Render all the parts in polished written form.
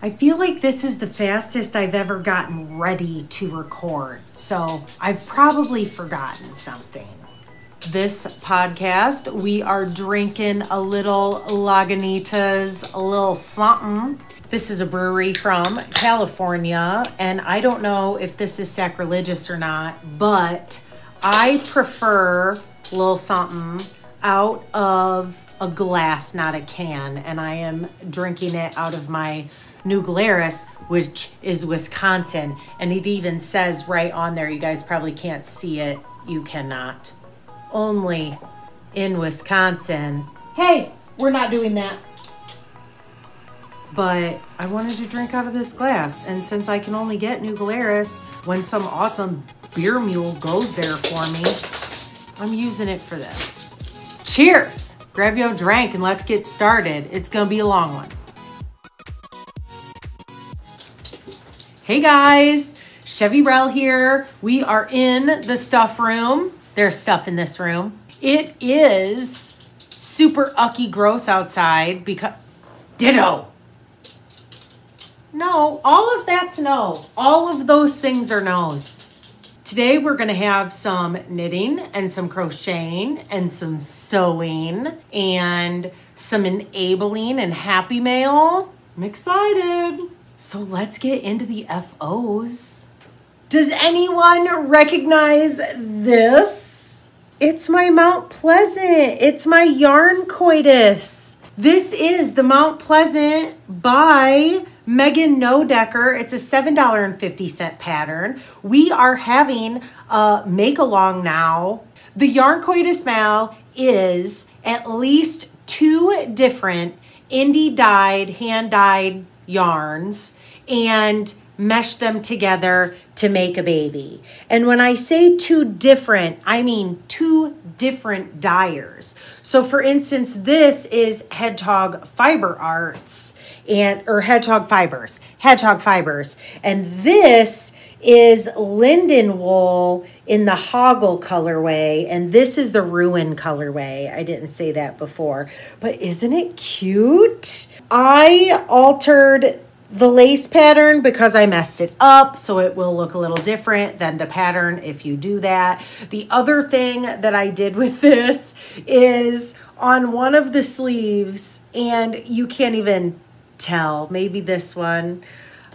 I feel like this is the fastest I've ever gotten ready to record, so I've probably forgotten something. This podcast, we are drinking a little Lagunitas, a little something. This is a brewery from California, and I don't know if this is sacrilegious or not, but I prefer a little something out of a glass, not a can, and I am drinking it out of my New Glarus, which is Wisconsin, and it even says right on there, you guys probably can't see it, you cannot, only in Wisconsin. Hey, we're not doing that. But I wanted to drink out of this glass, and since I can only get New Glarus when some awesome beer mule goes there for me, I'm using it for this. Cheers! Grab your drink and let's get started. It's gonna be a long one. Hey guys, Chevyrell here. We are in the stuff room. There's stuff in this room. It is super ucky gross outside because, ditto. No, all of that's no. All of those things are no's. Today we're gonna have some knitting and some crocheting and some sewing and some enabling and happy mail. I'm excited. So let's get into the FOs. Does anyone recognize this? It's my Mount Pleasant. It's my yarn Coitus. This is the Mount Pleasant by Megan Nodecker. It's a $7.50 pattern. We are having a make-along now. The yarn Coitus Mal is at least 2 different indie dyed, hand-dyed yarns and mesh them together to make a baby. And when I say 2 different, I mean 2 different dyers. So for instance, this is Hedgehog Fiber Arts or Hedgehog Fibers, and this is Lindenwool in the Hoggle colorway, and this is the Ruin colorway. I didn't say that before, but isn't it cute? I altered the lace pattern because I messed it up, so it will look a little different than the pattern if you do that. The other thing that I did with this is on one of the sleeves, and you can't even tell, maybe this one,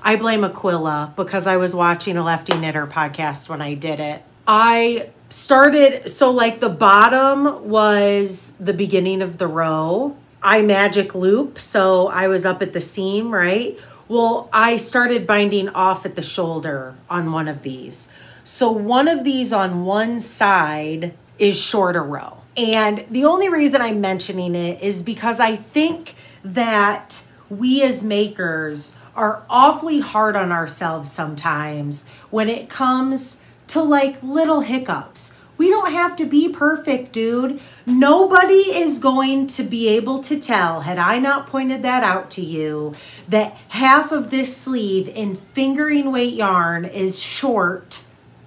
I blame Aquila because I was watching a Lefty Knitter podcast when I did it. I started, so like the bottom was the beginning of the row. I magic loop, so I was up at the seam, right? Well, I started binding off at the shoulder on one of these. So one of these on one side is shorter row. And the only reason I'm mentioning it is because I think that we as makers are awfully hard on ourselves sometimes when it comes to like little hiccups. We don't have to be perfect, dude. Nobody is going to be able to tell, had I not pointed that out to you, that half of this sleeve in fingering weight yarn is short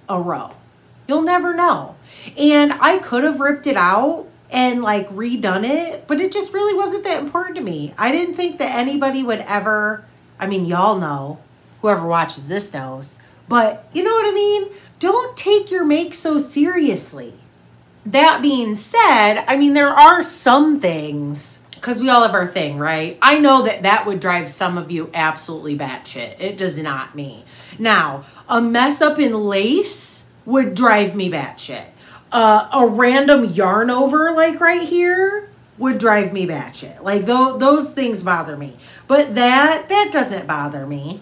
a row. You'll never know. And I could have ripped it out and like redone it, but it just really wasn't that important to me. I didn't think that anybody would ever, I mean, y'all know, whoever watches this knows, but you know what I mean? Don't take your make so seriously. That being said, I mean, there are some things, because we all have our thing, right? I know that that would drive some of you absolutely batshit. It does not me. Now, a mess up in lace would drive me batshit. A random yarn over, like right here, would drive me batshit. Like those things bother me. But that doesn't bother me.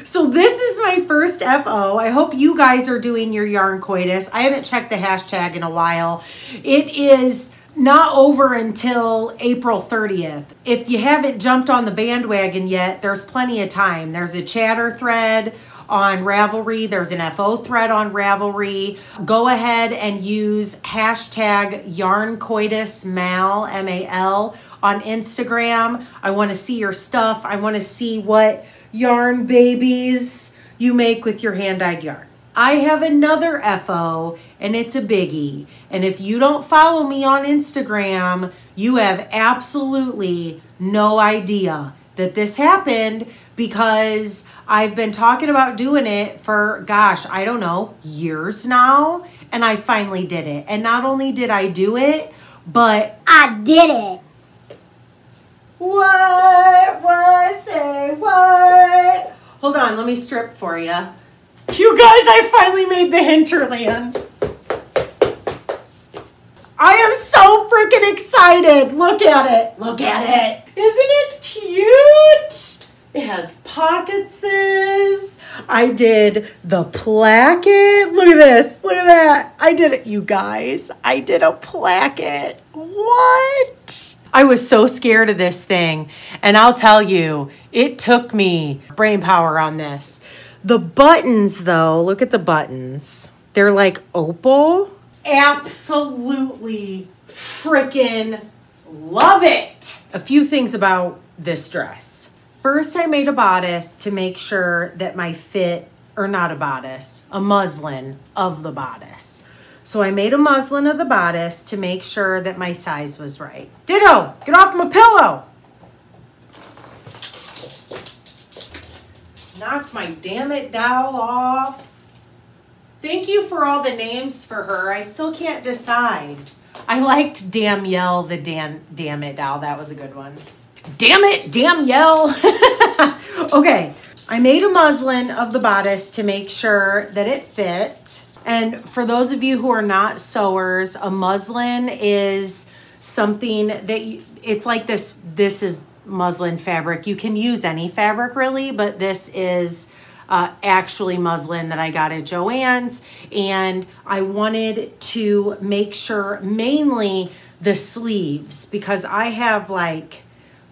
So this is my first FO. I hope you guys are doing your yarn Coitus. I haven't checked the hashtag in a while. It is not over until April 30th. If you haven't jumped on the bandwagon yet, there's plenty of time. There's a chatter thread on Ravelry. There's an FO thread on Ravelry. Go ahead and use hashtag yarn Coitus Mal, M-A-L, on Instagram. I want to see your stuff. I want to see what yarn babies you make with your hand-dyed yarn. I have another FO, and it's a biggie. And if you don't follow me on Instagram, you have absolutely no idea that this happened because I've been talking about doing it for, gosh, I don't know, years now. And I finally did it. And not only did I do it, but I did it. What? Say what? Hold on, let me strip for you. You guys, I finally made the Hinterland. I am so freaking excited. Look at it. Look at it. Isn't it cute? It has pockets. I did the placket. Look at this. Look at that. I did it, you guys. I did a placket. What? I was so scared of this thing. And I'll tell you, it took me brain power on this. The buttons, though, look at the buttons. They're like opal. Absolutely freaking love it. A few things about this dress. First, I made a bodice to make sure that my fit, or not a bodice, a muslin of the bodice. So I made a muslin of the bodice to make sure that my size was right. Ditto, get off my pillow. Knocked my damn it doll off. Thank you for all the names for her. I still can't decide. I liked Danielle, the damn it doll. That was a good one. Damn it, Danielle. Okay, I made a muslin of the bodice to make sure that it fit. And for those of you who are not sewers, a muslin is something that it's like this. This is muslin fabric. You can use any fabric really, but this is actually muslin that I got at Joann's. And I wanted to make sure mainly the sleeves, because I have like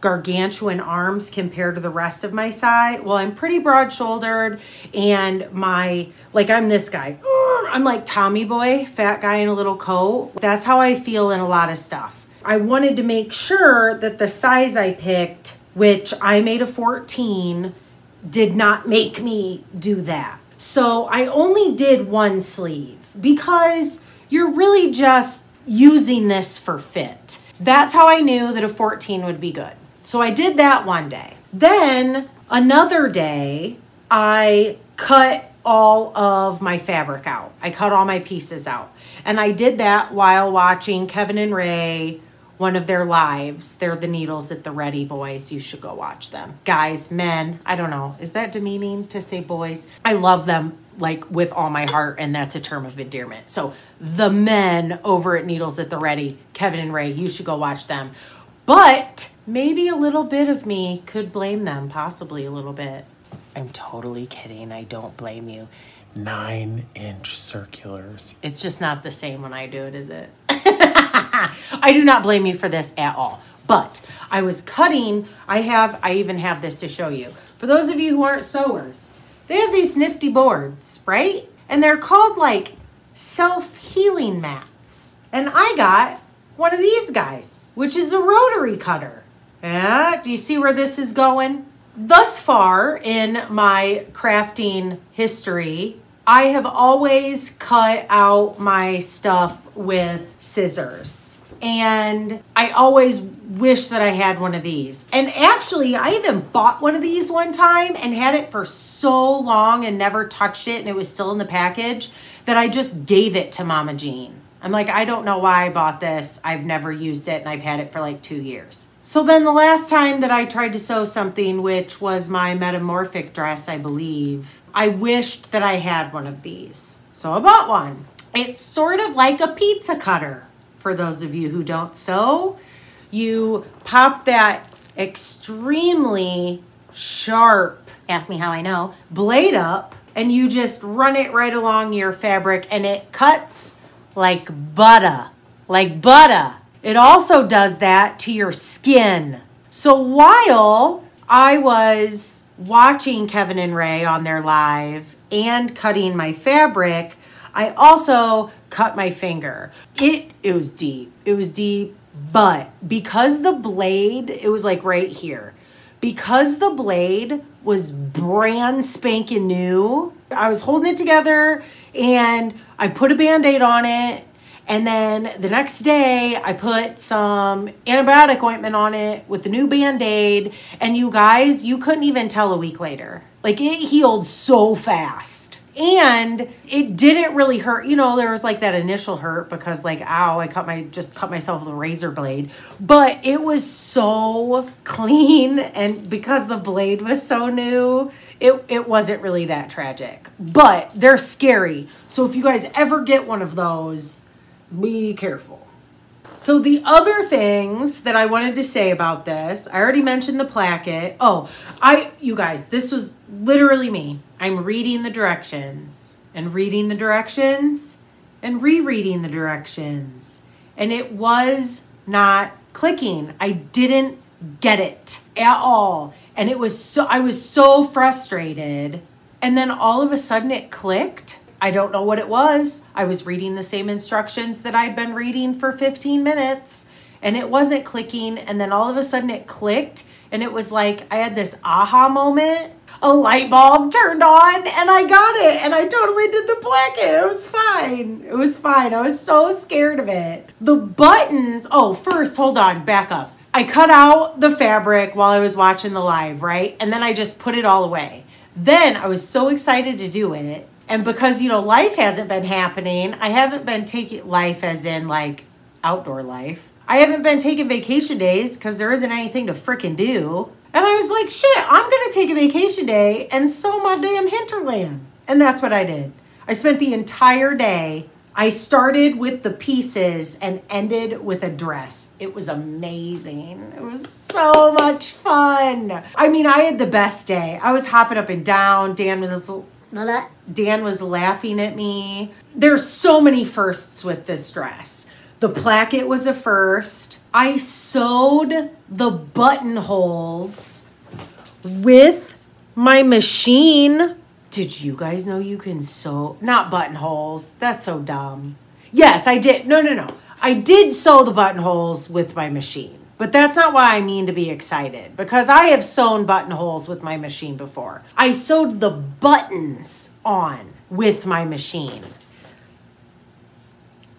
gargantuan arms compared to the rest of my side. Well, I'm pretty broad shouldered and I'm this guy. I'm like Tommy boy, fat guy in a little coat. That's how I feel in a lot of stuff. I wanted to make sure that the size I picked, which I made a 14, did not make me do that. So I only did one sleeve because you're really just using this for fit. That's how I knew that a 14 would be good. So I did that one day. Then another day, I cut all of my fabric out. I cut all my pieces out. And I did that while watching Kevin and Ray, one of their lives. They're the Needles at the Ready boys. You should go watch them. Guys, men, I don't know. Is that demeaning to say boys? I love them like with all my heart, and that's a term of endearment. So the men over at Needles at the Ready, Kevin and Ray, you should go watch them. But maybe a little bit of me could blame them, possibly a little bit. I'm totally kidding. I don't blame you. 9-inch circulars. It's just not the same when I do it, is it? I do not blame you for this at all. But I was cutting, I even have this to show you. For those of you who aren't sewers, they have these nifty boards, right? And they're called like self-healing mats. And I got one of these guys, which is a rotary cutter. Yeah, do you see where this is going? Thus far in my crafting history, I have always cut out my stuff with scissors. And I always wish that I had one of these. And actually, I even bought one of these one time and had it for so long and never touched it, and it was still in the package, that I just gave it to Mama Jean. I'm like, I don't know why I bought this. I've never used it, and I've had it for like 2 years. So then the last time that I tried to sew something, which was my metamorphic dress, I believe, I wished that I had one of these. So I bought one. It's sort of like a pizza cutter. For those of you who don't sew, you pop that extremely sharp, ask me how I know, blade up, and you just run it right along your fabric, and it cuts like butter, like butter. It also does that to your skin. So while I was watching Kevin and Ray on their live and cutting my fabric, I also cut my finger. It was deep. It was deep, but because the blade, it was like right here. Because the blade was brand spanking new, I was holding it together and I put a Band-Aid on it, And then the next day, I put some antibiotic ointment on it with a new Band-Aid. And you guys, you couldn't even tell a week later. Like, it healed so fast. And it didn't really hurt. You know, there was like that initial hurt because like, ow, I just cut myself with a razor blade. But it was so clean. And because the blade was so new, it wasn't really that tragic. But they're scary. So if you guys ever get one of those, be careful. So the other things that I wanted to say about this, I already mentioned the placket. Oh, you guys, this was literally me. I'm reading the directions and reading the directions and rereading the directions. And it was not clicking. I didn't get it at all. And I was so frustrated. And then all of a sudden it clicked. I don't know what it was. I was reading the same instructions that I'd been reading for 15 minutes and it wasn't clicking. And then all of a sudden it clicked and it was like I had this aha moment. A light bulb turned on and I got it and I totally did the placket. It was fine. It was fine. I was so scared of it. The buttons. Oh, first, hold on, back up. I cut out the fabric while I was watching the live, right? And then I just put it all away. Then I was so excited to do it. And because, you know, life hasn't been happening, I haven't been taking life as in like outdoor life. I haven't been taking vacation days because there isn't anything to frickin' do. And I was like, shit, I'm going to take a vacation day and sew my damn hinterland. And that's what I did. I spent the entire day. I started with the pieces and ended with a dress. It was amazing. It was so much fun. I mean, I had the best day. I was hopping up and down. Dan was laughing at me. There's so many firsts with this dress. The placket was a first. I sewed the buttonholes with my machine. Did you guys know you can sew? Not buttonholes. That's so dumb. Yes, I did. No. I did sew the buttonholes with my machine. But that's not why I mean to be excited. Because I have sewn buttonholes with my machine before. I sewed the buttons on with my machine.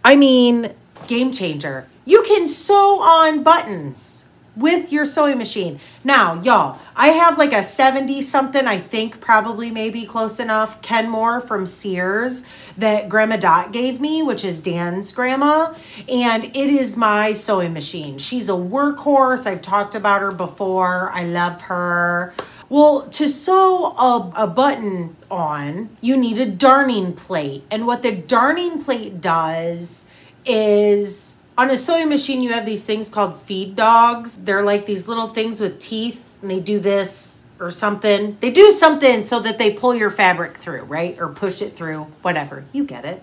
I mean, game changer. You can sew on buttons with your sewing machine. Now, y'all, I have like a 70 something, I think probably maybe close enough, Kenmore from Sears that Grandma Dot gave me, which is Dan's grandma. And it is my sewing machine. She's a workhorse. I've talked about her before. I love her. Well, to sew a button on, you need a darning plate. And what the darning plate does is, on a sewing machine, you have these things called feed dogs. They're like these little things with teeth, and they do this or something. They do something so that they pull your fabric through, right? Or push it through, whatever. You get it.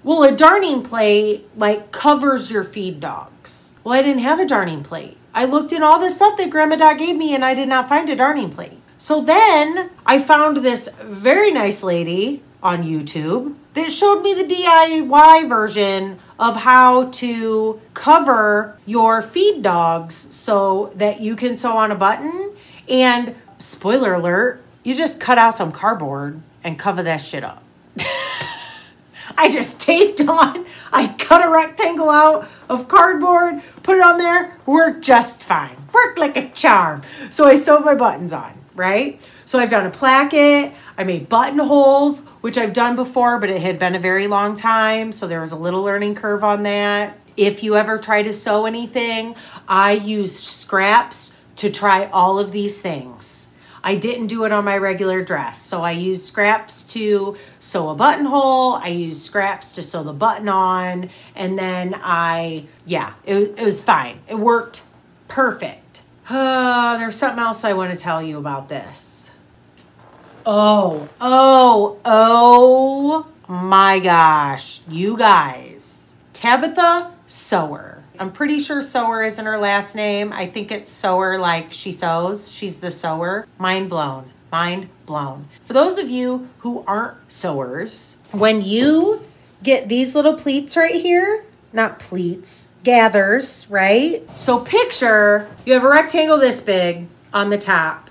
Well, a darning plate, like, covers your feed dogs. Well, I didn't have a darning plate. I looked in all the stuff that Grandma Dot gave me, and I did not find a darning plate. So then I found this very nice lady on YouTube that showed me the DIY version of how to cover your feed dogs so that you can sew on a button. And spoiler alert, you just cut out some cardboard and cover that shit up. I just taped on, I cut a rectangle out of cardboard, put it on there, worked just fine. Worked like a charm. So I sewed my buttons on, right? So I've done a placket, I made buttonholes, which I've done before, but it had been a very long time, so there was a little learning curve on that. If you ever try to sew anything, I used scraps to try all of these things. I didn't do it on my regular dress, so I used scraps to sew a buttonhole, I used scraps to sew the button on, and then it was fine. It worked perfect. There's something else I want to tell you about this. Oh my gosh, you guys. Tabitha Sewer. I'm pretty sure Sewer isn't her last name. I think it's Sewer like she sews. She's the sewer. Mind blown. Mind blown. For those of you who aren't sewers, when you get these little pleats right here, not pleats, gathers, right? So picture you have a rectangle this big on the top,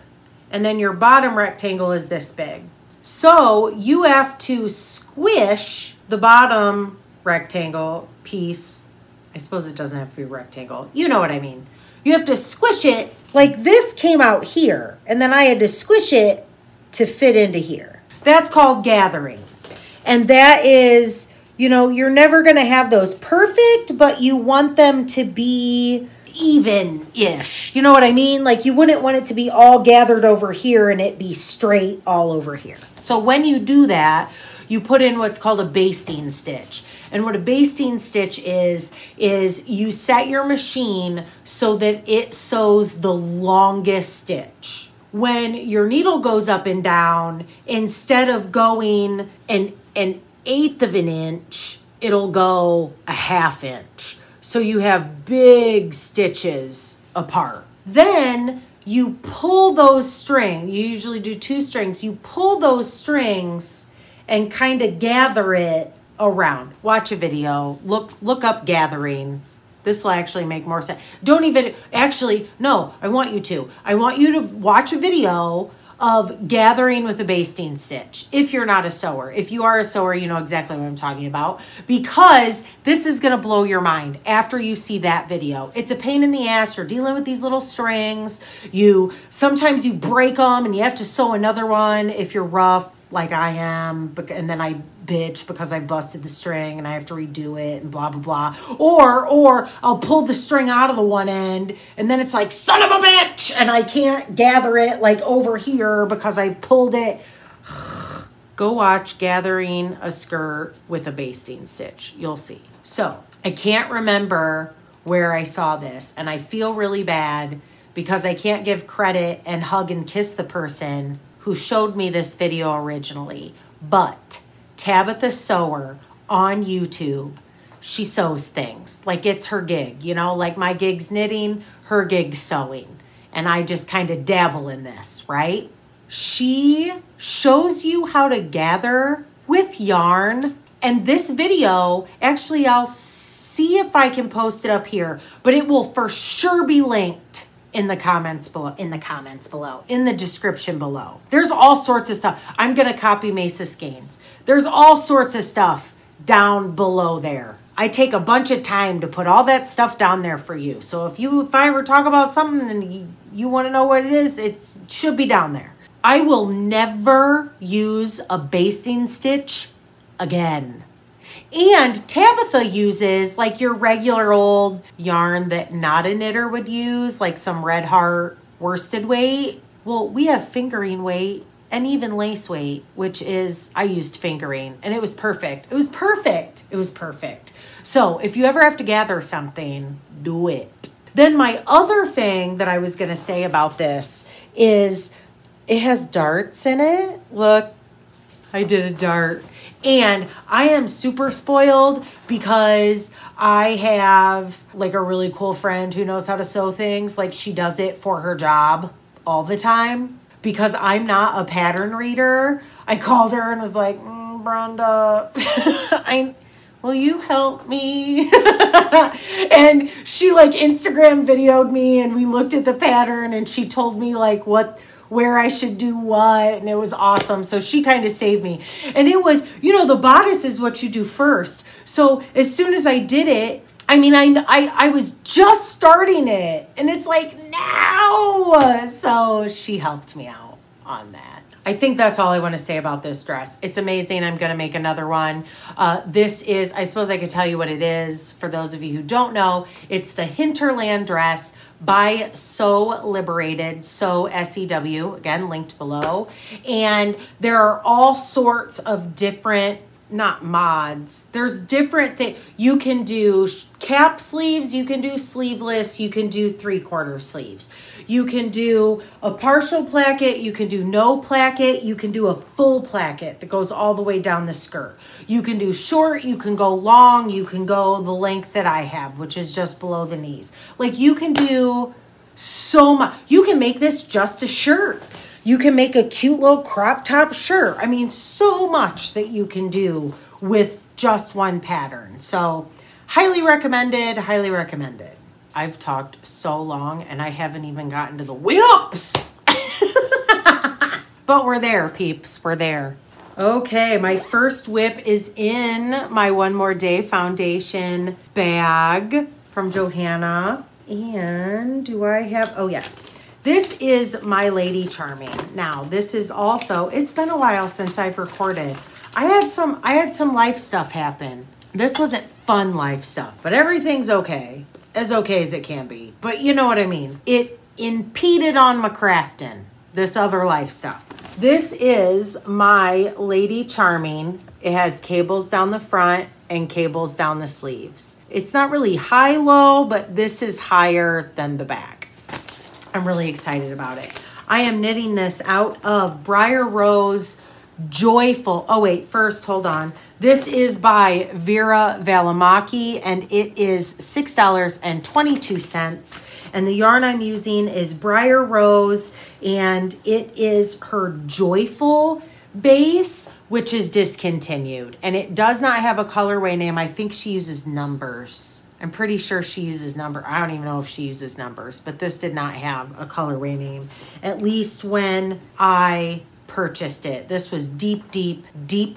and then your bottom rectangle is this big. So you have to squish the bottom rectangle piece. I suppose it doesn't have to be rectangle. You know what I mean. You have to squish it. Like this came out here, and then I had to squish it to fit into here. That's called gathering. And that is, you know, you're never going to have those perfect, but you want them to be even-ish. You know what I mean? Like you wouldn't want it to be all gathered over here and it be straight all over here. So when you do that, you put in what's called a basting stitch. And what a basting stitch is you set your machine so that it sews the longest stitch. When your needle goes up and down, instead of going an 1/8 of an inch, it'll go a 1/2 inch. So you have big stitches apart. Then you pull those strings. You usually do 2 strings. You pull those strings and kind of gather it around. Watch a video. Look up gathering. This will actually make more sense. Don't even, actually, no, I want you to. I want you to watch a video of gathering with a basting stitch. If you're not a sewer. If you are a sewer, you know exactly what I'm talking about. Because this is going to blow your mind after you see that video. It's a pain in the ass. You're dealing with these little strings. Sometimes you break them and you have to sew another one if you're rough like I am. And then I bitch because I busted the string and I have to redo it and blah, blah, blah. Or I'll pull the string out of the one end and then it's like, son of a bitch! And I can't gather it like over here because I've pulled it. Go watch gathering a skirt with a basting stitch. You'll see. So I can't remember where I saw this and I feel really bad because I can't give credit and hug and kiss the person who showed me this video originally. But Tabitha Sewer on YouTube, she sews things. Like it's her gig, you know, like my gig's knitting, her gig's sewing. And I just kind of dabble in this, right? She shows you how to gather with yarn. And this video, actually I'll see if I can post it up here, but it will for sure be linked in the comments below, in the description below. There's all sorts of stuff. I'm going to copy Mace's Skeins. There's all sorts of stuff down below there. I take a bunch of time to put all that stuff down there for you. So if I ever talk about something and you want to know what it is, it should be down there. I will never use a basting stitch again. And Tabitha uses like your regular old yarn that not a knitter would use, like some Red Heart worsted weight. Well, we have fingering weight and even lace weight, which is, I used fingering and it was perfect. It was perfect. It was perfect. So if you ever have to gather something, do it. Then my other thing that I was going to say about this is it has darts in it. Look, I did a dart. And I am super spoiled because I have like a really cool friend who knows how to sew things. Like she does it for her job all the time. Because I'm not a pattern reader, I called her and was like, Brenda, will you help me? And she like Instagram videoed me and we looked at the pattern and she told me like where I should do what, and it was awesome. So she kind of saved me. And it was, you know, the bodice is what you do first. So as soon as I did it, I mean, I was just starting it and it's like now. So she helped me out on that. I think that's all I want to say about this dress. It's amazing. I'm going to make another one. This is, I suppose I could tell you what it is. For those of you who don't know, it's the Hinterland Dress by Sew Liberated, Sew S-E-W, again, linked below. And there are all sorts of different, not mods, there's different things. You can do cap sleeves, you can do sleeveless, you can do 3/4 sleeves. You can do a partial placket, you can do no placket, you can do a full placket that goes all the way down the skirt. You can do short, you can go long, you can go the length that I have, which is just below the knees. Like you can do so much. You can make this just a shirt. You can make a cute little crop top shirt. I mean, so much that you can do with just one pattern. So highly recommended, highly recommended. I've talked so long and I haven't even gotten to the whips. But we're there, peeps. We're there. Okay, my first whip is in my One More Day foundation bag from Johanna. And do I have, oh yes. This is my Lady Charming. Now, this is also, it's been a while since I've recorded. I had some life stuff happen. This wasn't fun life stuff, but everything's okay as it can be. But you know what I mean. It impeded on my crafting, this other life stuff. This is my Lady Charming. It has cables down the front and cables down the sleeves. It's not really high-low, but this is higher than the back. I'm really excited about it. I am knitting this out of Briar Rose Joyful. Oh wait, first, hold on. This is by Veera Valimaki, and it is $6.22. And the yarn I'm using is Briar Rose, and it is her Joyful base, which is discontinued. And it does not have a colorway name. I think she uses numbers. I'm pretty sure she uses number. I don't even know if she uses numbers, but this did not have a colorway name, at least when I purchased it. This was deep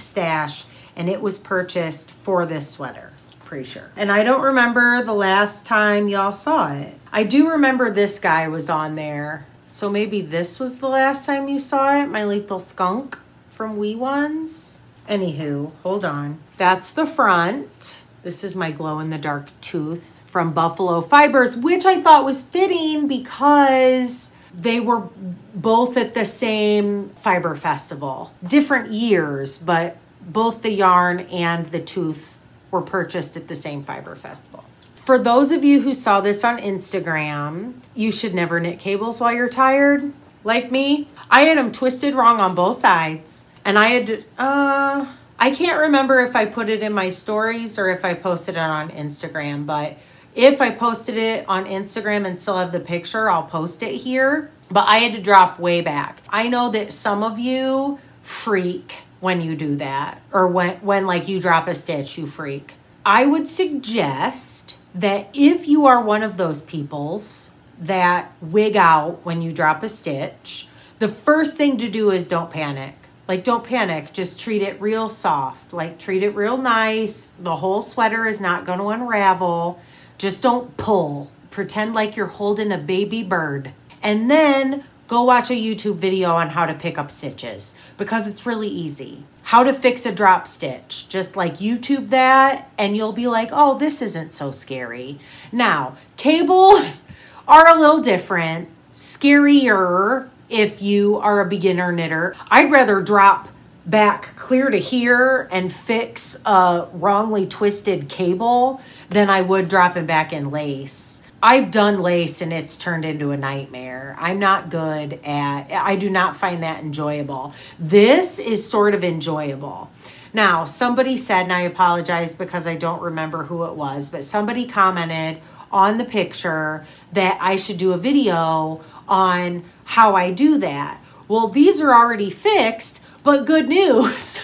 stash, and it was purchased for this sweater, pretty sure. And I don't remember the last time y'all saw it. I do remember this guy was on there, so maybe this was the last time you saw it, my little skunk from Wee Ones. Anywho, hold on. That's the front. This is my glow-in-the-dark tooth from Buffalo Fibers, which I thought was fitting because they were both at the same fiber festival. Different years, but both the yarn and the tooth were purchased at the same fiber festival. For those of you who saw this on Instagram, you should never knit cables while you're tired. Like me, I had them twisted wrong on both sides. And I had, I can't remember if I put it in my stories or if I posted it on Instagram, but if I posted it on Instagram and still have the picture, I'll post it here. But I had to drop way back. I know that some of you freak when you do that, or when like you drop a stitch, you freak. I would suggest that if you are one of those peoples that wig out when you drop a stitch, the first thing to do is don't panic. Like, don't panic. Just treat it real soft. Like, treat it real nice. The whole sweater is not going to unravel. Just don't pull. Pretend like you're holding a baby bird. And then go watch a YouTube video on how to pick up stitches, because it's really easy. How to fix a drop stitch. Just like YouTube that, and you'll be like, oh, this isn't so scary. Now, cables are a little different. Scarier if you are a beginner knitter. I'd rather drop back clear to here and fix a wrongly twisted cable than I would dropping back in lace. I've done lace and it's turned into a nightmare. I'm not good at, I do not find that enjoyable. This is sort of enjoyable. Now, somebody said, and I apologize because I don't remember who it was, but somebody commented on the picture that I should do a video on how I do that. Well, these are already fixed, but good news.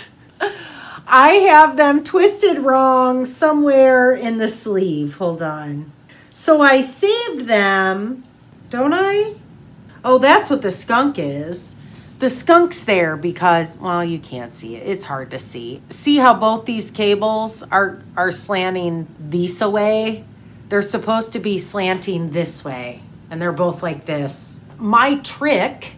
I have them twisted wrong somewhere in the sleeve. Hold on. So I saved them, don't I? Oh, that's what the skunk is. The skunk's there because, well, you can't see it. It's hard to see. See how both these cables are slanting this way? They're supposed to be slanting this way, and they're both like this. My trick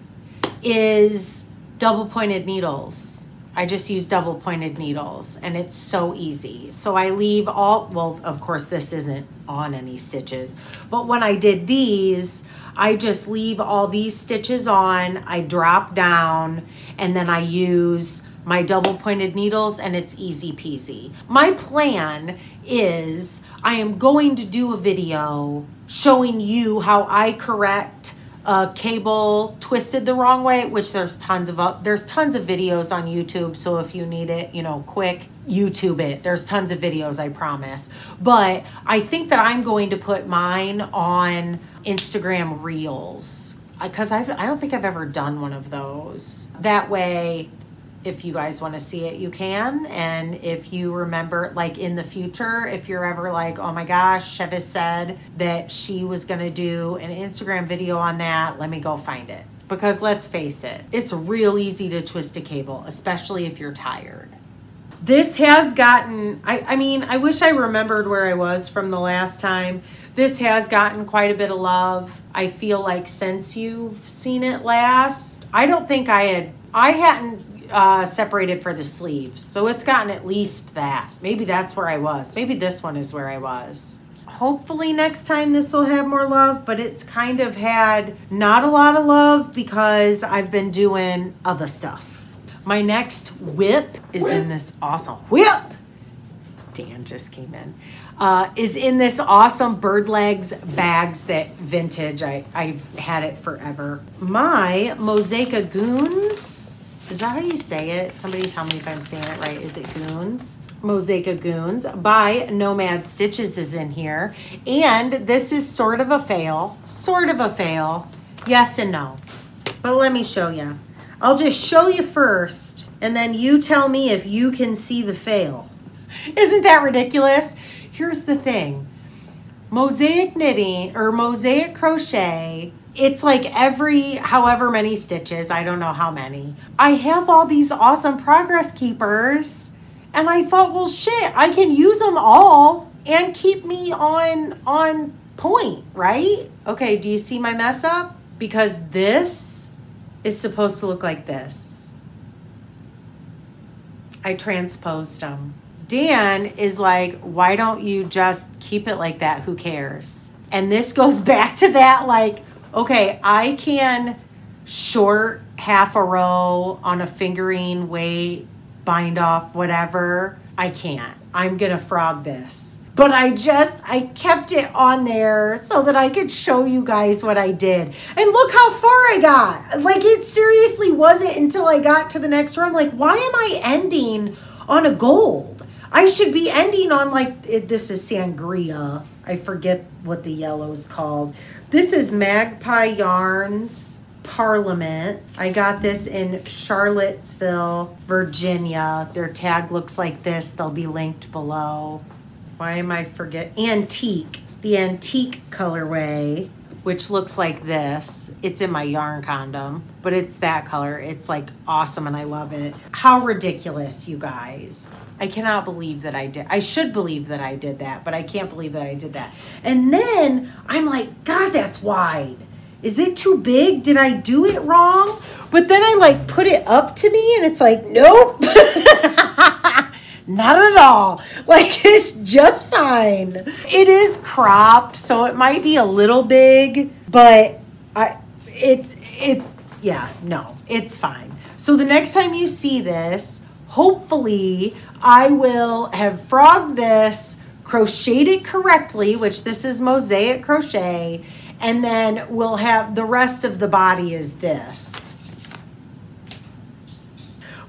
is double pointed needles. I just use double pointed needles, and it's so easy. So I leave all, well, of course this isn't on any stitches, but when I did these, I just leave all these stitches on, I drop down, and then I use my double pointed needles, and it's easy peasy. My plan is I am going to do a video showing you how I correct a cable twisted the wrong way, which there's tons of videos on YouTube. So if you need it, you know, quick, YouTube it. There's tons of videos, I promise. But I think that I'm going to put mine on Instagram Reels, because I don't think I've ever done one of those. That way, if you guys want to see it, you can. And if you remember, like in the future, if you're ever like, oh my gosh, Chevy said that she was going to do an Instagram video on that, let me go find it. Because let's face it, it's real easy to twist a cable, especially if you're tired. This has gotten, I mean, I wish I remembered where I was from the last time. This has gotten quite a bit of love. I feel like since you've seen it last, I don't think I hadn't separated for the sleeves. So it's gotten at least that. Maybe that's where I was. Maybe this one is where I was. Hopefully next time this will have more love, but it's kind of had not a lot of love because I've been doing other stuff. My next whip is in this awesome whip. Dan just came in. Is in this awesome bird legs bags that vintage. I've had it forever. My Mosaica Goons. Is that how you say it? Somebody tell me if I'm saying it right. Is it Goons? Mosaica Goons by Nomad Stitches is in here. And this is sort of a fail. Sort of a fail. Yes and no. But let me show you. I'll just show you first, and then you tell me if you can see the fail. Isn't that ridiculous? Here's the thing. Mosaic knitting or mosaic crochet, it's like every however many stitches, I don't know how many. I have all these awesome progress keepers, and I thought, well, shit, I can use them all and keep me on point, right? Okay, do you see my mess up? Because this is supposed to look like this. I transposed them. Dan is like, why don't you just keep it like that? Who cares? And this goes back to that, like, okay, I can short half a row on a fingering weight, bind off, whatever. I can't. I'm gonna frog this. But I kept it on there so that I could show you guys what I did. And look how far I got. Like, it seriously wasn't until I got to the next row. I'm like, why am I ending on a gold? I should be ending on, like, this is sangria. I forget what the yellow's called. This is Magpie Yarns Parliament. I got this in Charlottesville, Virginia. Their tag looks like this. They'll be linked below. Why am I forgetting? Antique. The antique colorway, which looks like this. It's in my yarn condom, but it's that color. It's like awesome and I love it. How ridiculous, you guys. I cannot believe that I did. I should believe that I did that, but I can't believe that I did that. And then I'm like, God, that's wide. Is it too big? Did I do it wrong? But then I like put it up to me and it's like, nope. Not at all. Like, it's just fine. It is cropped, so it might be a little big, but it's fine. So the next time you see this, hopefully I will have frogged this, crocheted it correctly, which this is mosaic crochet, and then we'll have the rest of the body is this.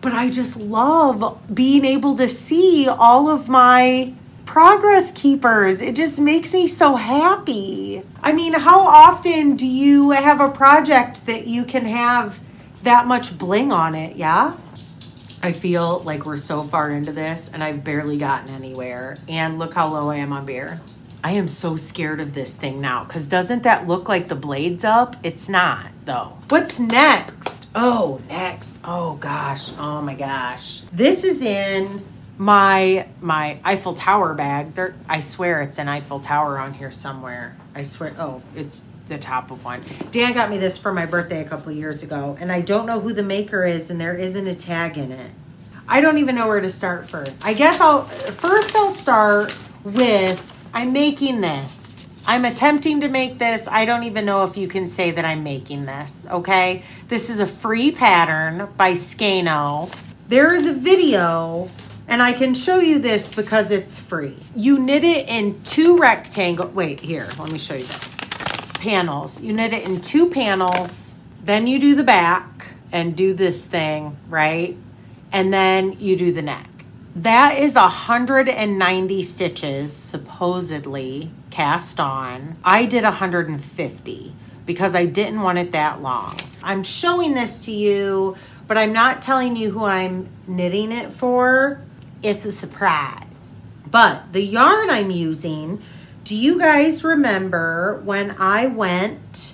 But I just love being able to see all of my progress keepers. It just makes me so happy. I mean, how often do you have a project that you can have that much bling on it, yeah? I feel like we're so far into this and I've barely gotten anywhere. And look how low I am on beer. I am so scared of this thing now because doesn't that look like the blade's up? It's not, though. What's next? Oh, next. Oh, gosh. Oh, my gosh. This is in my Eiffel Tower bag. I swear it's an Eiffel Tower on here somewhere. I swear. Oh, it's the top of one. Dan got me this for my birthday a couple years ago, and I don't know who the maker is, and there isn't a tag in it. I don't even know where to start first. I guess I'll start with, I'm making this. I'm attempting to make this. I don't even know if you can say that I'm making this, okay? This is a free pattern by Skeins. There is a video, and I can show you this because it's free. You knit it in two wait, here, let me show you this. Panels. You knit it in two panels, then you do the back and do this thing, right? And then you do the neck. That is 190 stitches, supposedly, cast on. I did 150 because I didn't want it that long. I'm showing this to you, but I'm not telling you who I'm knitting it for. It's a surprise. But the yarn I'm using, do you guys remember when I went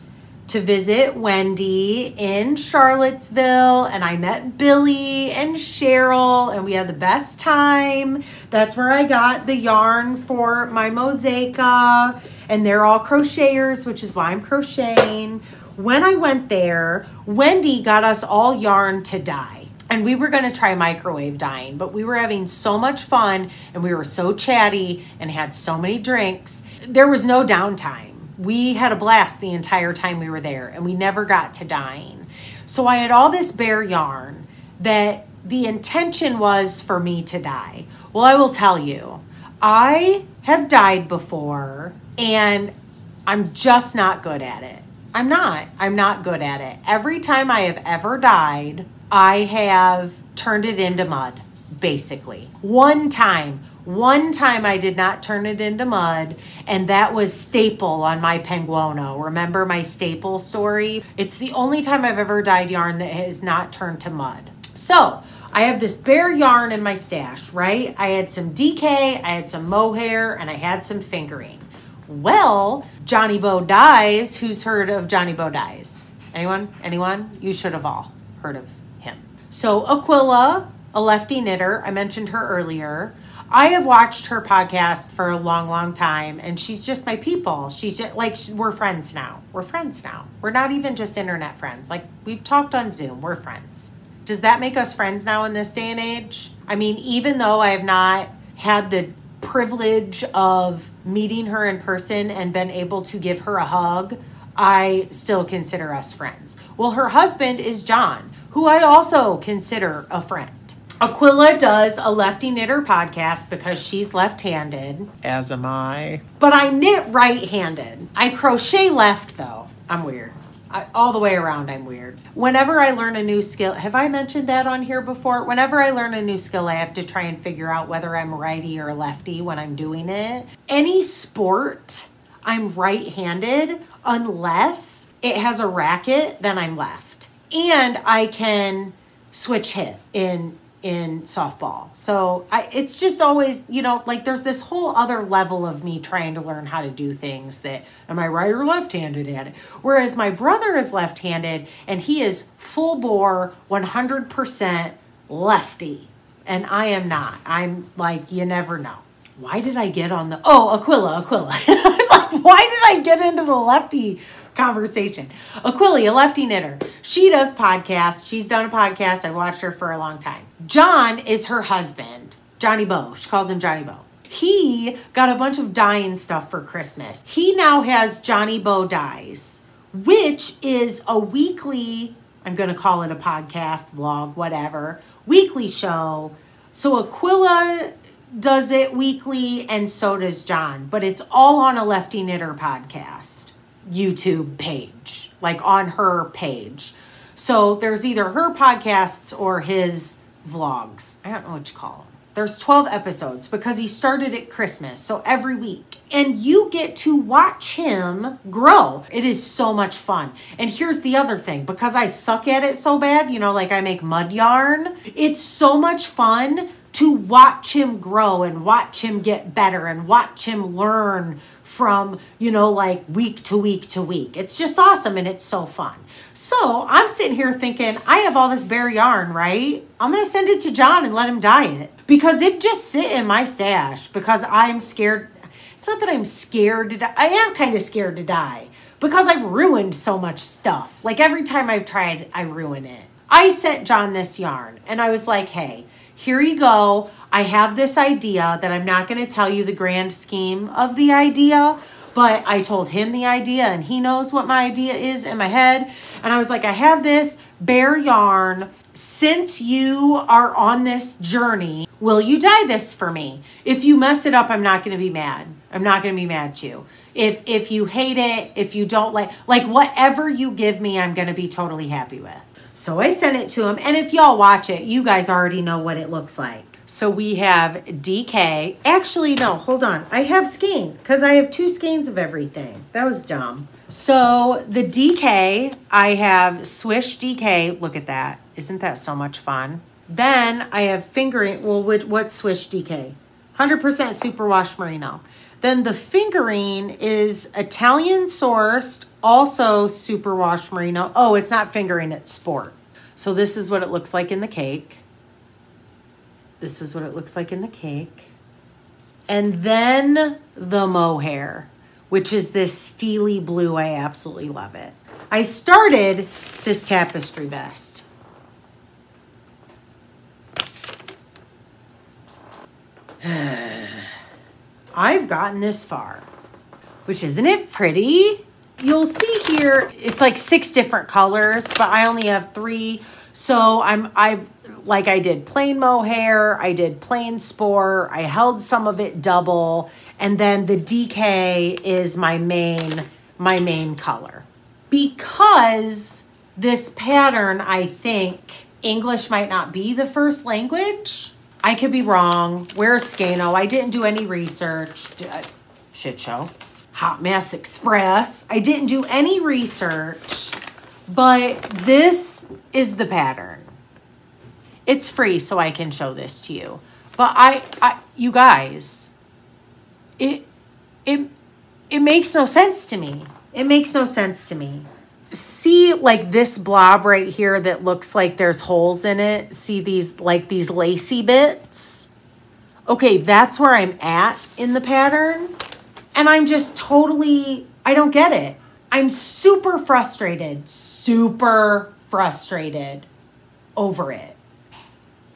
to visit Wendy in Charlottesville, and I met Billy and Cheryl, and we had the best time. That's where I got the yarn for my mosaica, and they're all crocheters, which is why I'm crocheting. When I went there, Wendy got us all yarn to dye. And we were going to try microwave dyeing, but we were having so much fun and we were so chatty and had so many drinks. There was no downtime. We had a blast the entire time we were there and we never got to dyeing. So I had all this bare yarn that the intention was for me to dye. Well, I will tell you, I have dyed before and I'm just not good at it. I'm not good at it. Every time I have ever dyed, I have turned it into mud, basically. One time I did not turn it into mud, and that was staple on my penguono. Remember my staple story? It's the only time I've ever dyed yarn that has not turned to mud. So I have this bare yarn in my stash, right? I had some DK, I had some mohair, and I had some fingering. Well, Johnny Bo Dyes, who's heard of Johnny Bo Dyes? Anyone? You should have all heard of him. So Aquila, a lefty knitter, I mentioned her earlier. I have watched her podcast for a long time, and she's just my people. She's just like, we're friends now. We're not even just internet friends. Like, we've talked on Zoom. We're friends. Does that make us friends now in this day and age? I mean, even though I have not had the privilege of meeting her in person and been able to give her a hug, I still consider us friends. Well, her husband is John, who I also consider a friend. Aquila does a lefty knitter podcast because she's left-handed. As am I. But I knit right-handed. I crochet left, though. I'm weird. All the way around, I'm weird. Whenever I learn a new skill, have I mentioned that on here before? Whenever I learn a new skill, I have to try and figure out whether I'm righty or lefty when I'm doing it. Any sport, I'm right-handed unless it has a racket, then I'm left. And I can switch hit in softball. So it's just always, like there's this whole other level of me trying to learn how to do things that, am I right or left-handed at it? Whereas my brother is left-handed and he is full bore 100% lefty. And I am not. I'm like, you never know. Why did I get on Aquila. Like, why did I get into the lefty conversation? Aquila, a lefty knitter. She does podcasts. She's done a podcast. I've watched her for a long time. John is her husband. Johnny Bo. She calls him Johnny Bo. He got a bunch of dyeing stuff for Christmas. He now has Johnny Bo Dyes, which is a weekly, I'm going to call it a podcast, vlog, whatever, weekly show. So Aquila does it weekly and so does John, but it's all on a lefty knitter podcast YouTube page, like on her page. So there's either her podcasts or his vlogs. I don't know what you call them. There's 12 episodes because he started at Christmas, so every week. And you get to watch him grow. It is so much fun. And here's the other thing, because I suck at it so bad, like I make mud yarn, it's so much fun to watch him grow and watch him get better and watch him learn from, like week to week to week. It's just awesome and it's so fun. So I'm sitting here thinking, I have all this bare yarn, right? I'm going to send it to John and let him dye it because it just sit in my stash because I'm scared. It's not that I'm scared to dye. I am kind of scared to dye because I've ruined so much stuff. Like every time I've tried, I ruin it. I sent John this yarn and I was like, hey, here you go. I have this idea that I'm not going to tell you the grand scheme of the idea, but I told him the idea and he knows what my idea is in my head. And I was like, I have this bare yarn. Since you are on this journey, will you dye this for me? If you mess it up, I'm not going to be mad. I'm not going to be mad at you. If you hate it, if you don't like whatever you give me, I'm going to be totally happy with. So I sent it to him. And if y'all watch it, you guys already know what it looks like. So we have DK. Actually, no, hold on. I have skeins because I have 2 skeins of everything. That was dumb. So the DK, I have Swish DK. Look at that. Isn't that so much fun? Then I have fingering. Well, what's Swish DK? 100% superwash merino. Then the fingering is Italian sourced, also superwash merino. Oh, it's not fingering, it's sport. So this is what it looks like in the cake. This is what it looks like in the cake. And then the mohair, which is this steely blue. I absolutely love it. I started this tapestry vest. I've gotten this far, which isn't it pretty? You'll see here, it's like 6 different colors, but I only have 3. So I did plain mohair, I did plain sport, I held some of it double, and then the DK is my main color. Because this pattern, I think, English might not be the first language. I could be wrong. Where's Skeins? I didn't do any research. Shit show. Hot Mess Express. I didn't do any research, but this is the pattern. It's free, so I can show this to you. But you guys, it makes no sense to me. It makes no sense to me. See, like this blob right here that looks like there's holes in it. See these lacy bits? Okay, that's where I'm at in the pattern. And I'm just totally, I don't get it. I'm super frustrated over it.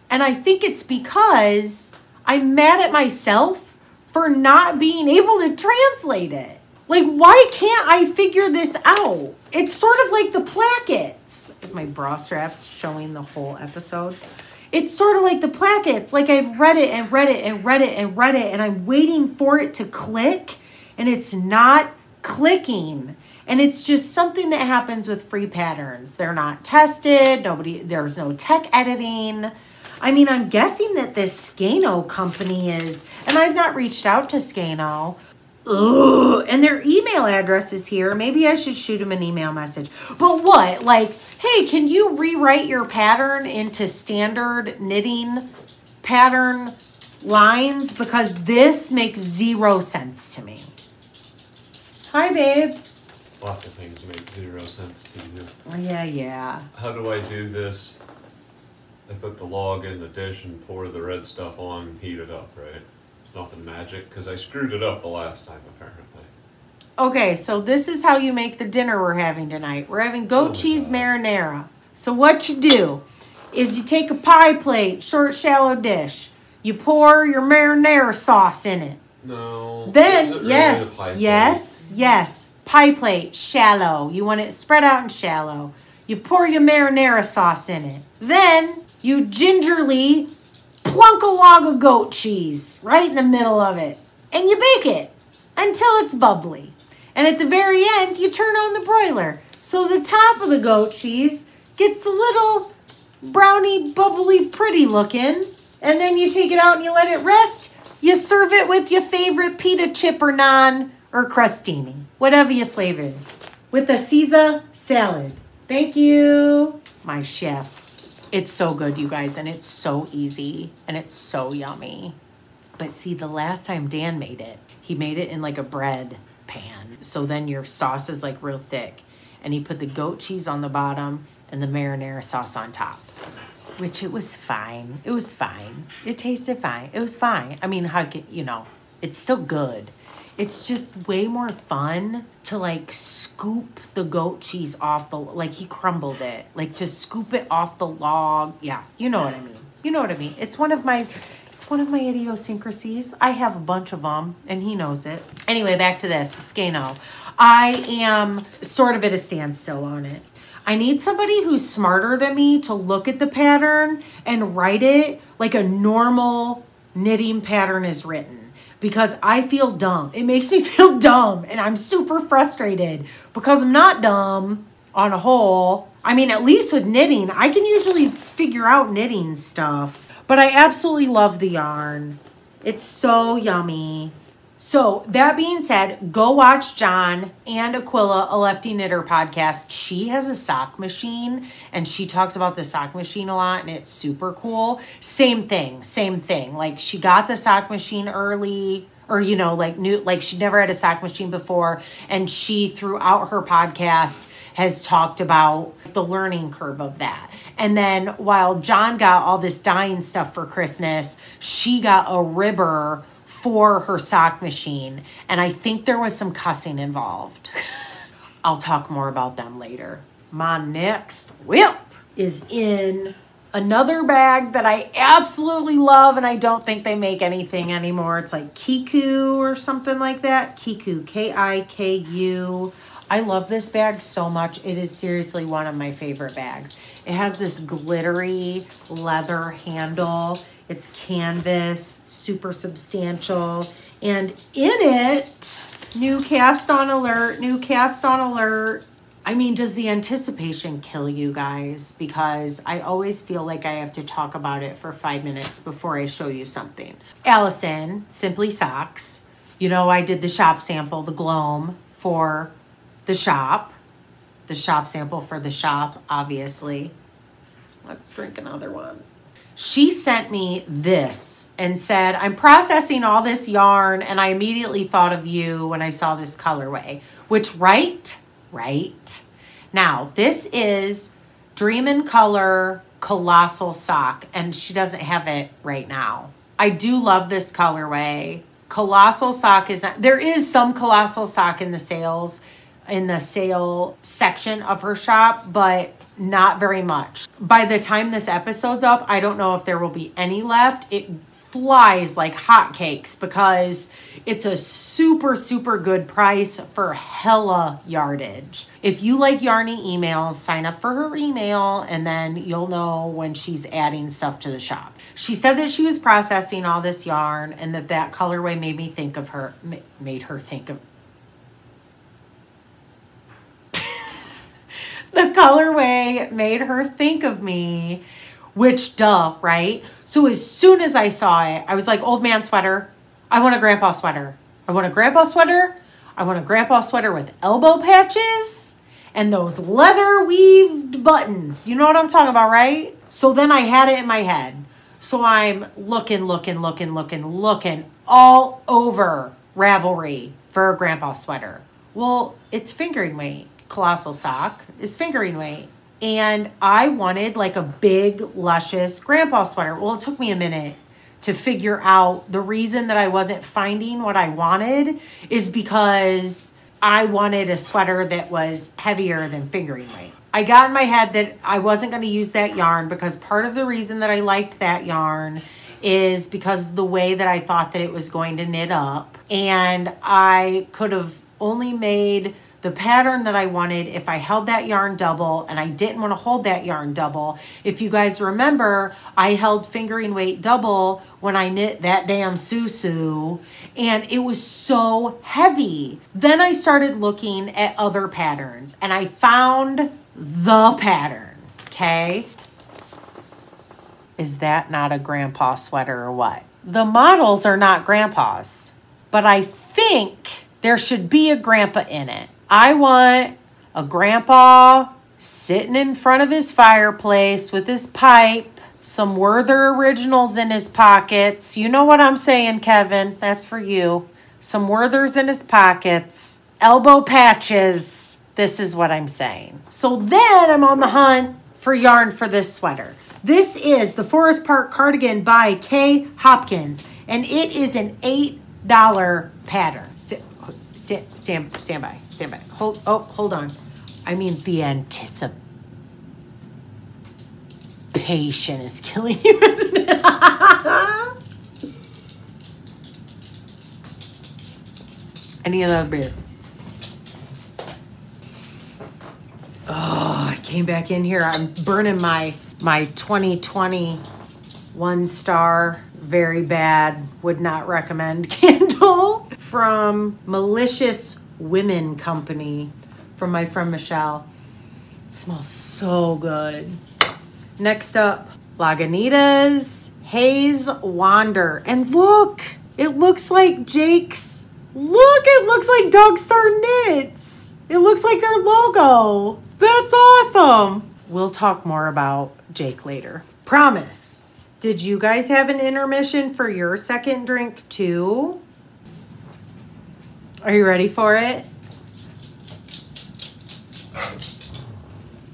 And I think it's because I'm mad at myself for not being able to translate it. Like, why can't I figure this out? It's sort of like the plackets. Is my bra straps showing the whole episode? It's sort of like the plackets. Like, I've read it and read it and read it and read it, and I'm waiting for it to click, and it's not clicking. And it's just something that happens with free patterns. They're not tested. There's no tech editing. I mean, I'm guessing that this Skeins company is, and I've not reached out to Skeins. Ugh, and their email address is here. Maybe I should shoot them an email message. But what? Like, hey, can you rewrite your pattern into standard knitting pattern lines? Because this makes 0 sense to me. Hi, babe. Lots of things make 0 sense to you. Yeah. How do I do this? I put the log in the dish and pour the red stuff on and heat it up, right? It's nothing magic, because I screwed it up the last time, apparently. Okay, so this is how you make the dinner we're having tonight. We're having goat cheese marinara. So what you do is you take a pie plate, short, shallow dish. You pour your marinara sauce in it. No. Then, really yes. Pie plate, shallow. You want it spread out and shallow. You pour your marinara sauce in it. Then you gingerly plunk a log of goat cheese right in the middle of it. And you bake it until it's bubbly. And at the very end, you turn on the broiler. So the top of the goat cheese gets a little browny, bubbly, pretty looking. And then you take it out and you let it rest. You serve it with your favorite pita chip or naan or crostini, whatever your flavor is, with a Caesar salad. Thank you, my chef. It's so good, you guys, and it's so easy, and it's so yummy. But see, the last time Dan made it, he made it in like a bread pan. So then your sauce is like real thick. And he put the goat cheese on the bottom and the marinara sauce on top. Which it was fine. It was fine. It tasted fine. It was fine. I mean, it's still good. It's just way more fun to like scoop the goat cheese off he crumbled it. Like to scoop it off the log. Yeah, you know what I mean. It's one of my idiosyncrasies. I have a bunch of them and he knows it. Anyway, back to this, Skeins. I am sort of at a standstill on it. I need somebody who's smarter than me to look at the pattern and write it like a normal knitting pattern is written. Because I feel dumb. It makes me feel dumb. And I'm super frustrated because I'm not dumb on a whole. I mean, at least with knitting, I can usually figure out knitting stuff. But I absolutely love the yarn. It's so yummy. So that being said, go watch John and Aquila, a Lefty Knitter podcast. She has a sock machine and she talks about the sock machine a lot and it's super cool. Same thing. Like she got the sock machine early. or, you know, like new, like she never had a sock machine before. And she, throughout her podcast, has talked about the learning curve of that. And then while John got all this dyeing stuff for Christmas, she got a ribber for her sock machine. And I think there was some cussing involved. I'll talk more about them later. My next whip is in another bag that I absolutely love, and I don't think they make anything anymore. It's like Kiku or something like that. Kiku, Kiku. I love this bag so much. It is seriously one of my favorite bags. It has this glittery leather handle. It's canvas, super substantial. And in it, new cast on alert. I mean, does the anticipation kill you guys? Because I always feel like I have to talk about it for 5 minutes before I show you something. Allison, Simply Socks. You know, I did the shop sample, the Gloam for the shop. The shop sample for the shop, obviously. Let's drink another one. She sent me this and said, I'm processing all this yarn, and I immediately thought of you when I saw this colorway. Which, right? Now, this is Dream in Color Colossal Sock, and she doesn't have it right now. I do love this colorway. Colossal Sock is not, there is some Colossal Sock in the sales, in the sale section of her shop, but not very much. By the time this episode's up, I don't know if there will be any left. It flies like hotcakes because it's a super, super good price for hella yardage. If you like Yarny emails, sign up for her email and then you'll know when she's adding stuff to the shop. She said that she was processing all this yarn and that colorway made her think of the colorway made her think of me, which duh, right? So as soon as I saw it, I was like, old man sweater. I want a grandpa sweater. I want a grandpa sweater. I want a grandpa sweater with elbow patches and those leather weaved buttons. You know what I'm talking about, right? So then I had it in my head. So I'm looking all over Ravelry for a grandpa sweater. Well, it's fingering weight. Colossal Sock is fingering weight. And I wanted like a big, luscious grandpa sweater. Well, it took me a minute to figure out the reason that I wasn't finding what I wanted is because I wanted a sweater that was heavier than fingering weight. I got in my head that I wasn't going to use that yarn because part of the reason that I liked that yarn is because of the way that I thought that it was going to knit up. And I could have only made the pattern that I wanted if I held that yarn double, and I didn't want to hold that yarn double. If you guys remember, I held fingering weight double when I knit that damn Susu, and it was so heavy. Then I started looking at other patterns, and I found the pattern, okay? Is that not a grandpa sweater or what? The models are not grandpas, but I think there should be a grandpa in it. I want a grandpa sitting in front of his fireplace with his pipe, some Werther Originals in his pockets. You know what I'm saying, Kevin? That's for you. Some Werthers in his pockets, elbow patches. This is what I'm saying. So then I'm on the hunt for yarn for this sweater. This is the Forest Park Cardigan by Kay Hopkins, and it is an $8 pattern. Stand by. Hold on. I mean, the anticipation is killing you, isn't it? I need another beer. Oh, I came back in here. I'm burning my 2020 1-star, very bad, would not recommend candle from Malicious Women Company from my friend Michelle. It smells so good. Next up, Lagunitas Haze Wander. And look, it looks like Jake's. Look, it looks like Dog Star Knits. It looks like their logo. That's awesome. We'll talk more about Jake later. Promise. Did you guys have an intermission for your second drink too? Are you ready for it?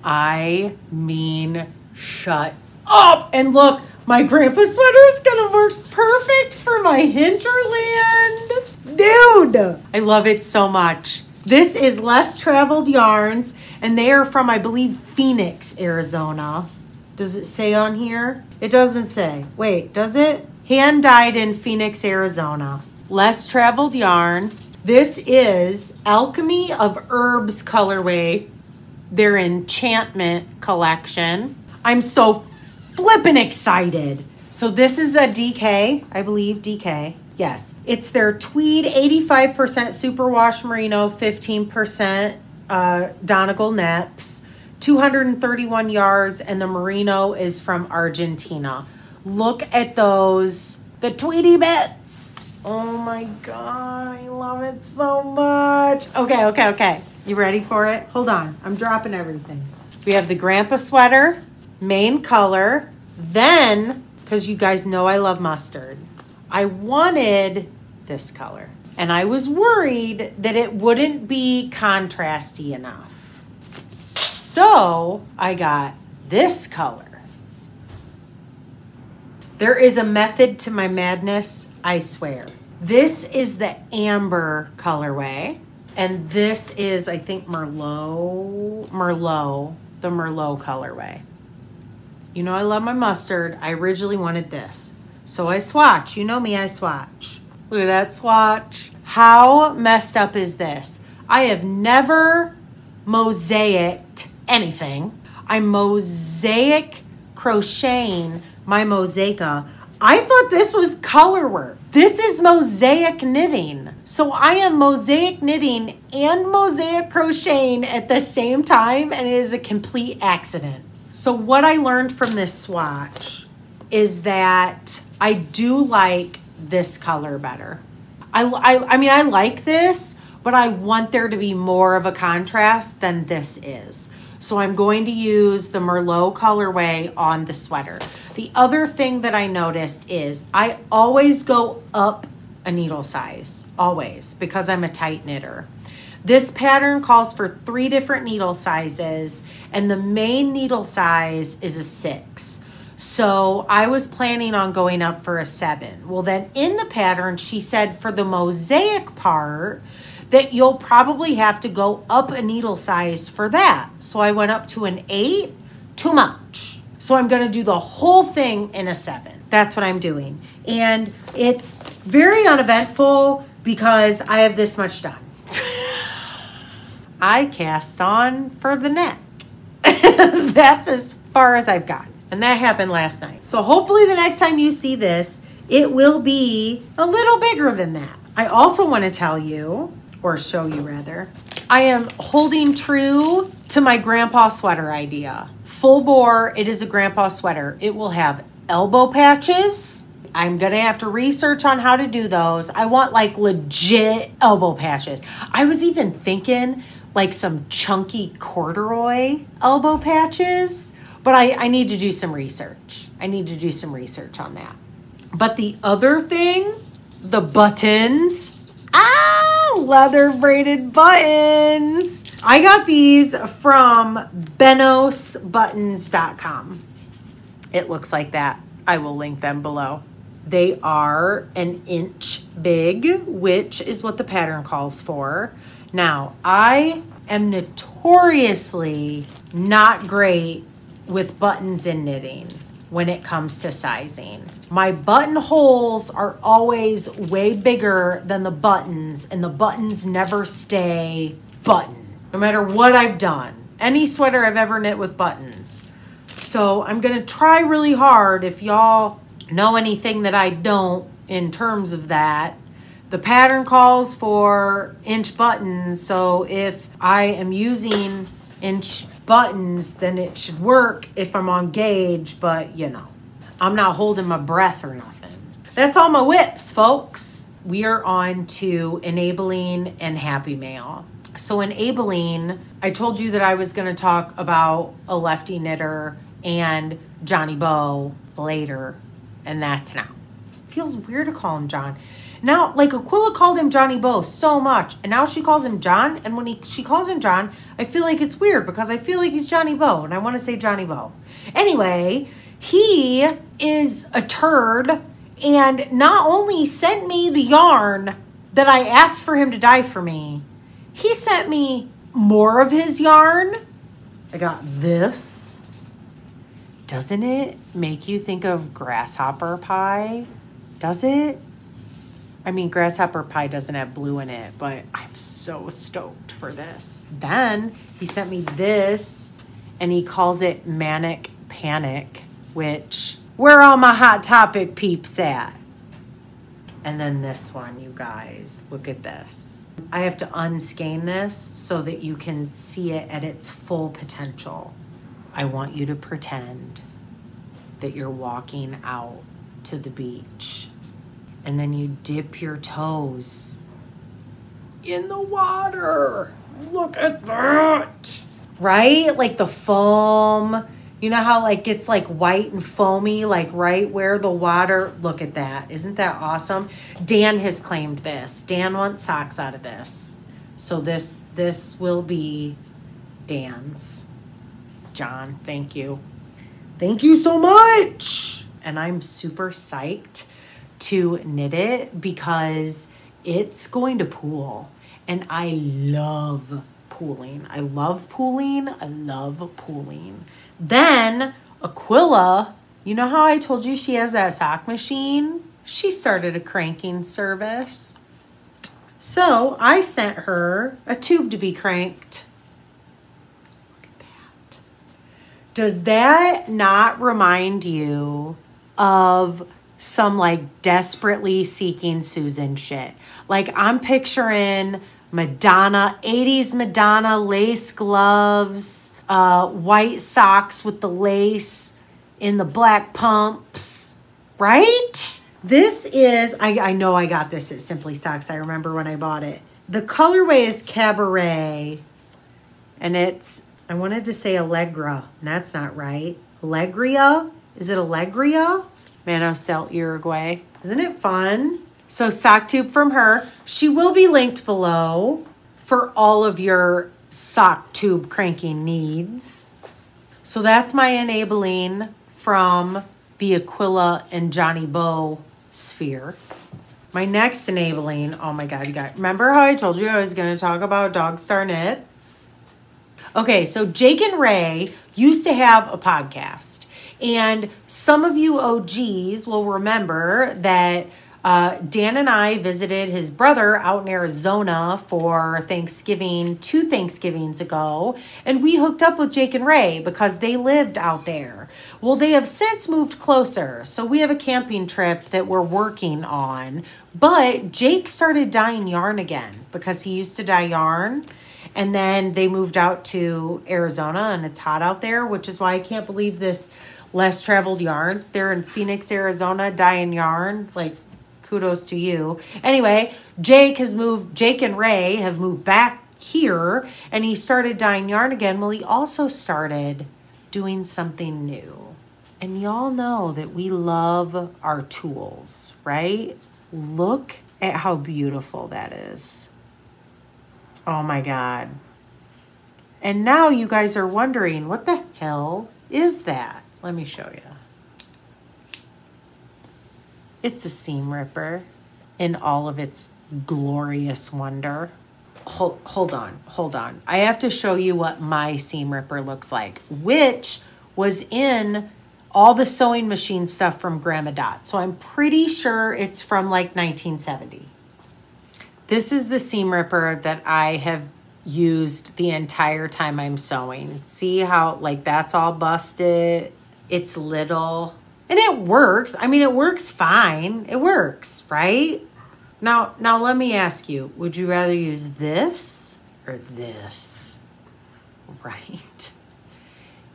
I mean, shut up. And look, my grandpa sweater is gonna work perfect for my hinterland. Dude, I love it so much. This is Less Traveled Yarns, and they are from, I believe, Phoenix, Arizona. Does it say on here? It doesn't say. Wait, does it? Hand dyed in Phoenix, Arizona. Less Traveled Yarn. This is Alchemy of Herbs colorway. Their Enchantment collection. I'm so flippin' excited. So this is a DK, I believe, DK. Yes, it's their tweed 85% superwash merino, 15% Donegal Neps, 231 yards, and the merino is from Argentina. Look at those, the tweedy bits. Oh my God, I love it so much. Okay. You ready for it? Hold on, I'm dropping everything. We have the grandpa sweater, main color. Then, because you guys know I love mustard, I wanted this color. And I was worried that it wouldn't be contrasty enough. So I got this color. There is a method to my madness, I swear. This is the amber colorway. And this is, I think, the Merlot colorway. You know I love my mustard. I originally wanted this. So I swatch. You know me, I swatch. Look at that swatch. How messed up is this? I have never mosaicked anything. I'm mosaic crocheting my mosaica. I thought this was color work. This is mosaic knitting. So I am mosaic knitting and mosaic crocheting at the same time, and it is a complete accident. So what I learned from this swatch is that I do like this color better. I mean, I like this, but I want there to be more of a contrast than this is. So I'm going to use the Merlot colorway on the sweater. The other thing that I noticed is I always go up a needle size, always, because I'm a tight knitter. This pattern calls for 3 different needle sizes, and the main needle size is a 6. So I was planning on going up for a 7. Well, then in the pattern, she said for the mosaic part, that you'll probably have to go up a needle size for that. So I went up to an 8, too much. So I'm gonna do the whole thing in a 7. That's what I'm doing. And it's very uneventful because I have this much done. I cast on for the neck. That's as far as I've gotten. And that happened last night. So hopefully the next time you see this, it will be a little bigger than that. I also want to tell you, or show you rather, I am holding true to my grandpa sweater idea. Full bore, it is a grandpa sweater. It will have elbow patches. I'm gonna have to research on how to do those. I want like legit elbow patches. I was even thinking like some chunky corduroy elbow patches, but I need to do some research. I need to do some research on that. But the other thing, the buttons, leather braided buttons. I got these from benosbuttons.com. It looks like that. I will link them below. They are an inch big, which is what the pattern calls for. Now, I am notoriously not great with buttons in knitting when it comes to sizing. My buttonholes are always way bigger than the buttons, and the buttons never stay button, no matter what I've done. Any sweater I've ever knit with buttons. So I'm gonna try really hard. If y'all know anything that I don't in terms of that, the pattern calls for inch buttons, so if I am using inch buttons, then it should work if I'm on gauge, but you know, I'm not holding my breath or nothing. That's all my whips, folks. We are on to enabling and happy mail. So enabling, I told you that I was gonna talk about a lefty knitter and Johnny Bow later, and that's now. Feels weird to call him John. Now, like Aquila called him Johnny Bo so much, and now she calls him John. And when she calls him John, I feel like it's weird because I feel like he's Johnny Bo, and I want to say Johnny Bo. Anyway, he is a turd, and not only sent me the yarn that I asked for him to dye for me, he sent me more of his yarn. I got this. Doesn't it make you think of grasshopper pie? Does it? I mean, grasshopper pie doesn't have blue in it, but I'm so stoked for this. Then he sent me this, and he calls it Manic Panic, which, where all my Hot Topic peeps at? And then this one, you guys, look at this. I have to unskein this so that you can see it at its full potential. I want you to pretend that you're walking out to the beach. And then you dip your toes in the water. Look at that. Right? Like the foam. You know how like it's like white and foamy, like right where the water. Look at that. Isn't that awesome? Dan has claimed this. Dan wants socks out of this. So this will be Dan's. John, thank you. Thank you so much. And I'm super psyched to knit it because it's going to pool, and I love pooling. I love pooling. I love pooling. Then Aquila, you know how I told you she has that sock machine? She started a cranking service. So I sent her a tube to be cranked. Look at that. Does that not remind you of some like desperately seeking Susan shit? Like I'm picturing Madonna, 80s Madonna lace gloves, white socks with the lace in the black pumps, right? This is, I know I got this at Simply Socks. I remember when I bought it. The colorway is Cabaret, and it's, I wanted to say Allegra, and that's not right. Allegria? Is it Allegria? Manos del Uruguay. Isn't it fun? So sock tube from her. She will be linked below for all of your sock tube cranking needs. So that's my enabling from the Aquila and Johnny Bo sphere. My next enabling, oh my God, you guys. Remember how I told you I was going to talk about Dog Star Knits? Okay, so Jake and Ray used to have a podcast. And some of you OGs will remember that Dan and I visited his brother out in Arizona for Thanksgiving 2 Thanksgivings ago. And we hooked up with Jake and Ray because they lived out there. Well, they have since moved closer. So we have a camping trip that we're working on. But Jake started dyeing yarn again because he used to dye yarn. And then they moved out to Arizona and it's hot out there, which is why I can't believe this less traveled yarns. They're in Phoenix, Arizona, dyeing yarn. Like, kudos to you. Anyway, Jake and Ray have moved back here and he started dyeing yarn again. Well, he also started doing something new. And y'all know that we love our tools, right? Look at how beautiful that is. Oh my God. And now you guys are wondering, what the hell is that? Let me show you. It's a seam ripper in all of its glorious wonder. Hold on. I have to show you what my seam ripper looks like, which was in all the sewing machine stuff from Grandma Dot. So I'm pretty sure it's from like 1970. This is the seam ripper that I have used the entire time I'm sewing. See how like that's all busted? It's little. And it works. I mean, it works fine. It works, right? Now let me ask you, would you rather use this or this? Right?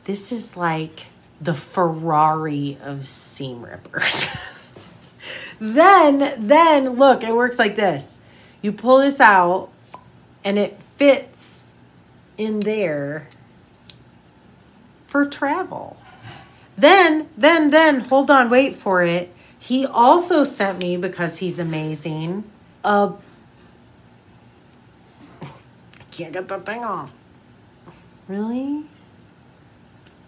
This is like the Ferrari of seam rippers. Then look, it works like this. You pull this out and it fits in there for travel. Then, hold on, wait for it. He also sent me, because he's amazing, I can't get the thing off. Really?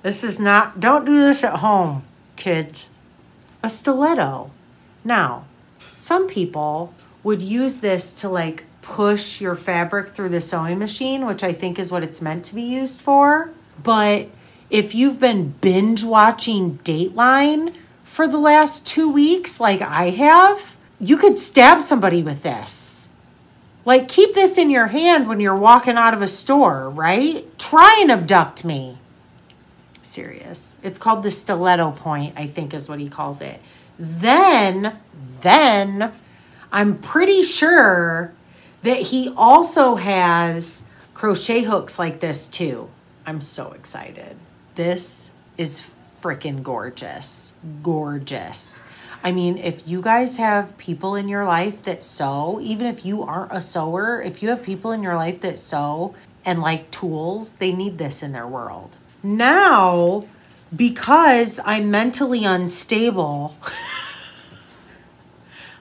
This is not, don't do this at home, kids. A stiletto. Now, some people would use this to like push your fabric through the sewing machine, which I think is what it's meant to be used for. But if you've been binge watching Dateline for the last 2 weeks, like I have, you could stab somebody with this. Like, keep this in your hand when you're walking out of a store, right? Try and abduct me. Serious. It's called the stiletto point, I think is what he calls it. Then I'm pretty sure that he also has crochet hooks like this too. I'm so excited. This is freaking gorgeous. Gorgeous. I mean, if you guys have people in your life that sew, even if you aren't a sewer, if you have people in your life that sew and like tools, they need this in their world. Now, because I'm mentally unstable,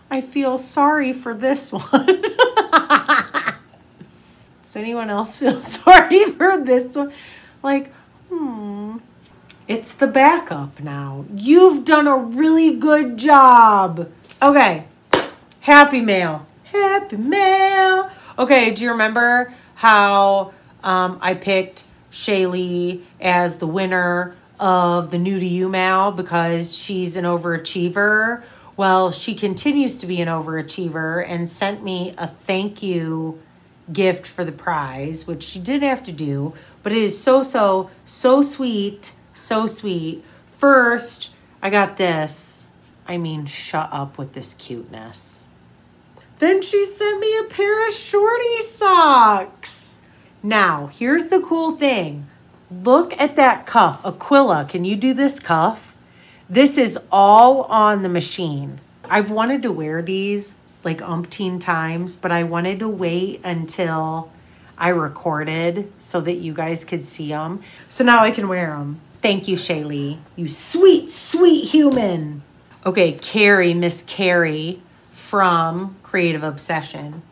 I feel sorry for this one. Does anyone else feel sorry for this one? Like, it's the backup now. You've done a really good job. Okay, happy mail. Happy mail. Okay, do you remember how I picked Shaylee as the winner of the New to You mail because she's an overachiever? Well, she continues to be an overachiever and sent me a thank you gift for the prize, which she didn't have to do, but it is so sweet, so sweet. First, I got this. I mean, shut up with this cuteness. Then she sent me a pair of shorty socks. Now, here's the cool thing. Look at that cuff. Aquila, can you do this cuff? This is all on the machine. I've wanted to wear these like umpteen times, but I wanted to wait until I recorded so that you guys could see them. So now I can wear them. Thank you, Shaylee. You sweet, sweet human. Okay, Carrie, Miss Carrie from Creative Obsession.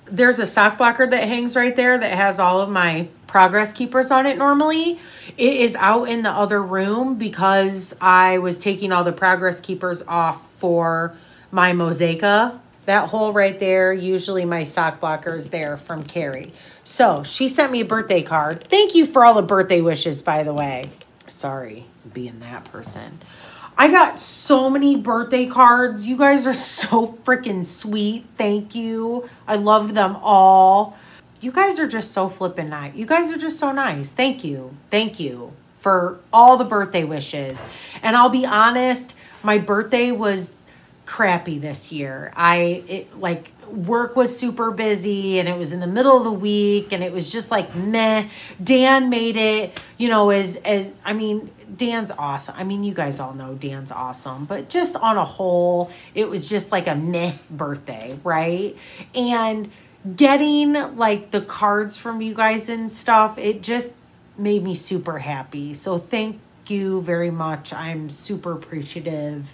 There's a sock blocker that hangs right there that has all of my progress keepers on it normally. It is out in the other room because I was taking all the progress keepers off for my mosaica. That hole right there, usually my sock blocker is there from Carrie. So she sent me a birthday card. Thank you for all the birthday wishes, by the way. Sorry, being that person. I got so many birthday cards. You guys are so freaking sweet. Thank you. I loved them all. You guys are just so flippin' nice. You guys are just so nice. Thank you. Thank you for all the birthday wishes. And I'll be honest, my birthday was crappy this year. Work was super busy and it was in the middle of the week and it was just like meh. Dan made it, Dan's awesome. I mean, you guys all know Dan's awesome, but just on a whole, it was just like a meh birthday, right? And getting like the cards from you guys and stuff, it just made me super happy. So thank you very much. I'm super appreciative.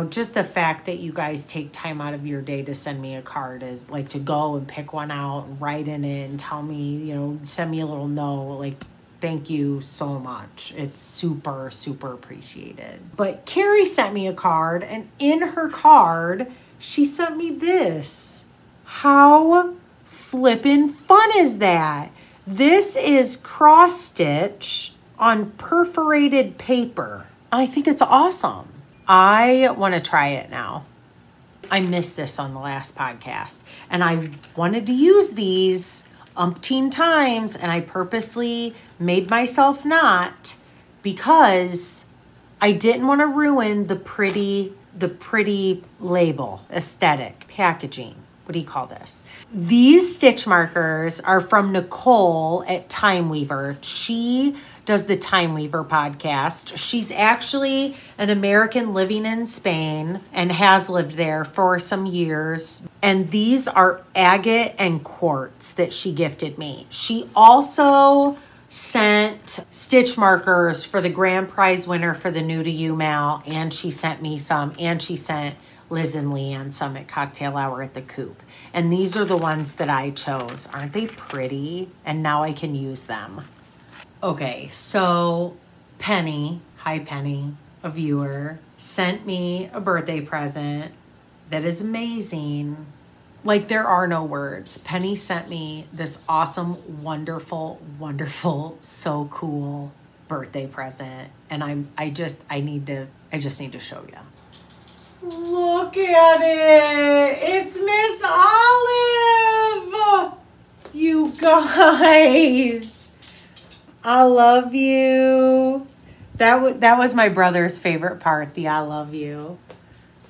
Just the fact that you guys take time out of your day to send me a card is like to go and pick one out and write in it and tell me, send me a little note. Like, thank you so much. It's super, super appreciated. But Carrie sent me a card, and in her card, she sent me this. How flippin' fun is that? This is cross stitch on perforated paper. And I think it's awesome. I want to try it now. I missed this on the last podcast. And I wanted to use these umpteen times. And I purposely made myself not because I didn't want to ruin the pretty label, aesthetic, packaging. What do you call this? These stitch markers are from Nicole at Time Weaver. She does the Time Weaver podcast. She's actually an American living in Spain and has lived there for some years. And these are agate and quartz that she gifted me. She also sent stitch markers for the grand prize winner for the New to You mail, and she sent me some, and she sent Liz and Leanne some at cocktail hour at the Coop. And these are the ones that I chose. Aren't they pretty? And now I can use them. Okay, so Penny, hi Penny, a viewer, sent me a birthday present that is amazing. Like, there are no words. Penny sent me this awesome, wonderful, wonderful, so cool birthday present. And I just need to show you. Look at it. It's Miss Olive. You guys. I love you. That was my brother's favorite part, the I love you.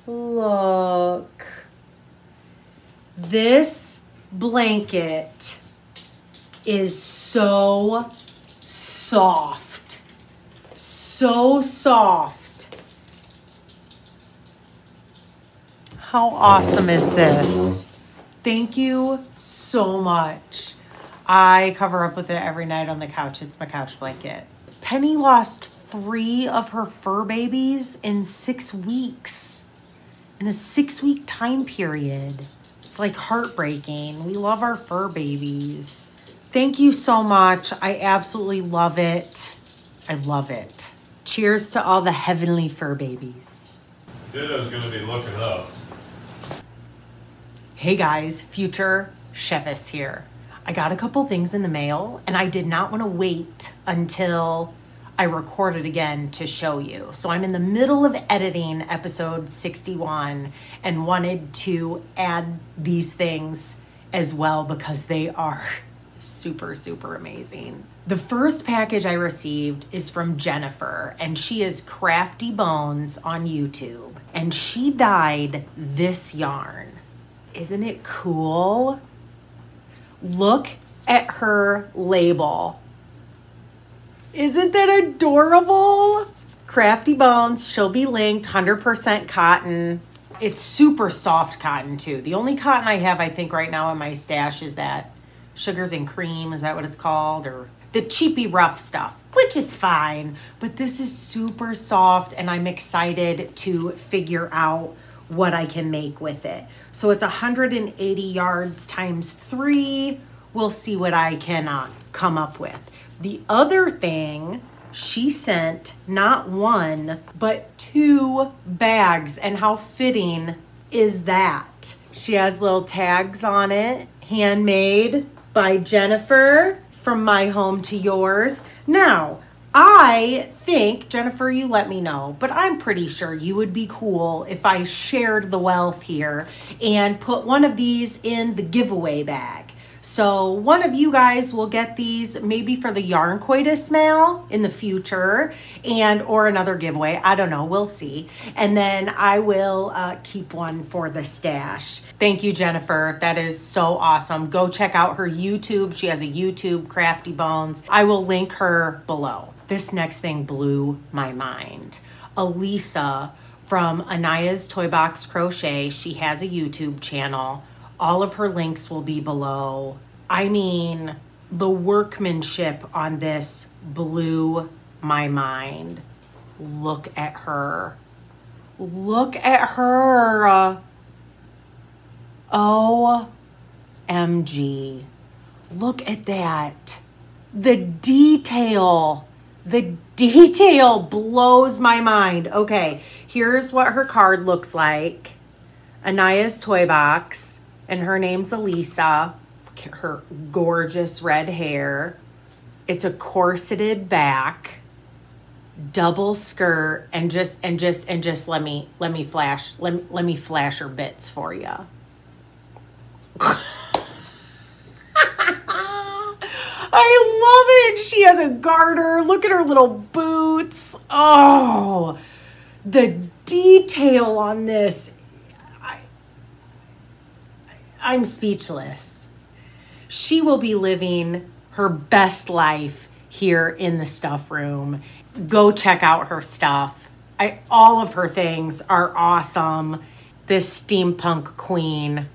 Look. This blanket is so soft. So soft. How awesome is this? Thank you so much. I cover up with it every night on the couch. It's my couch blanket. Penny lost 3 of her fur babies in 6 weeks. In a 6-week time period. It's like heartbreaking. We love our fur babies. Thank you so much. I absolutely love it. I love it. Cheers to all the heavenly fur babies. Ditto's gonna be looking up. Hey guys, future Chevis here. I got a couple things in the mail and I did not want to wait until I recorded again to show you. So I'm in the middle of editing episode 61 and wanted to add these things as well because they are super, super amazing. The first package I received is from Jennifer, and she is Crafty Bones on YouTube, and she dyed this yarn. Isn't it cool? Look at her label. Isn't that adorable? Crafty Bones, she'll be linked, 100% cotton. It's super soft cotton too. The only cotton I have, I think, right now in my stash is that Sugars and Cream, is that what it's called? Or the cheapy rough stuff, which is fine. But this is super soft and I'm excited to figure out what I can make with it. So it's 180 yards times 3. We'll see what I can come up with. The other thing, she sent not 1, but 2 bags. And how fitting is that? She has little tags on it. Handmade by Jennifer, from my home to yours. Now, I think, Jennifer, you let me know, but I'm pretty sure you would be cool if I shared the wealth here and put one of these in the giveaway bag. So one of you guys will get these maybe for the Yarn Coitus mail in the future or another giveaway. I don't know. We'll see. And then I will keep one for the stash. Thank you, Jennifer. That is so awesome. Go check out her YouTube. She has a YouTube, Crafty Bones. I will link her below. This next thing blew my mind. Elisa from Anaya's Toy Box Crochet. She has a YouTube channel. All of her links will be below. I mean, the workmanship on this blew my mind. Look at her. Look at her. OMG. Look at that. The detail blows my mind. Okay, here's what her card looks like. Anaya's Toy Box. And her name's Elisa. Look at her gorgeous red hair. It's a corseted back, double skirt, and just let me flash her bits for you. I love it. She has a garter. Look at her little boots. Oh, the detail on this. I'm speechless. She will be living her best life here in the stuff room. Go check out her stuff. All of her things are awesome. This steampunk queen,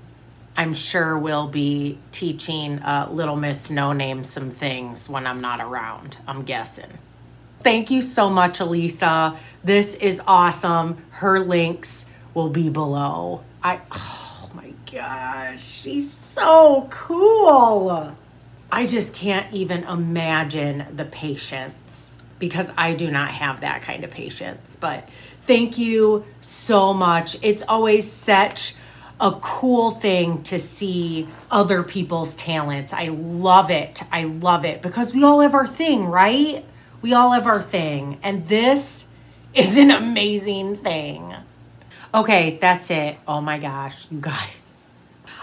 I'm sure we'll be teaching Little Miss No Name some things when I'm not around, I'm guessing. Thank you so much, Elisa. This is awesome. Her links will be below. Oh my gosh, she's so cool. I just can't even imagine the patience because I do not have that kind of patience. But thank you so much. It's always such a cool thing to see other people's talents. I love it. I love it because we all have our thing, right? We all have our thing. And this is an amazing thing. Okay, that's it. Oh my gosh, you guys.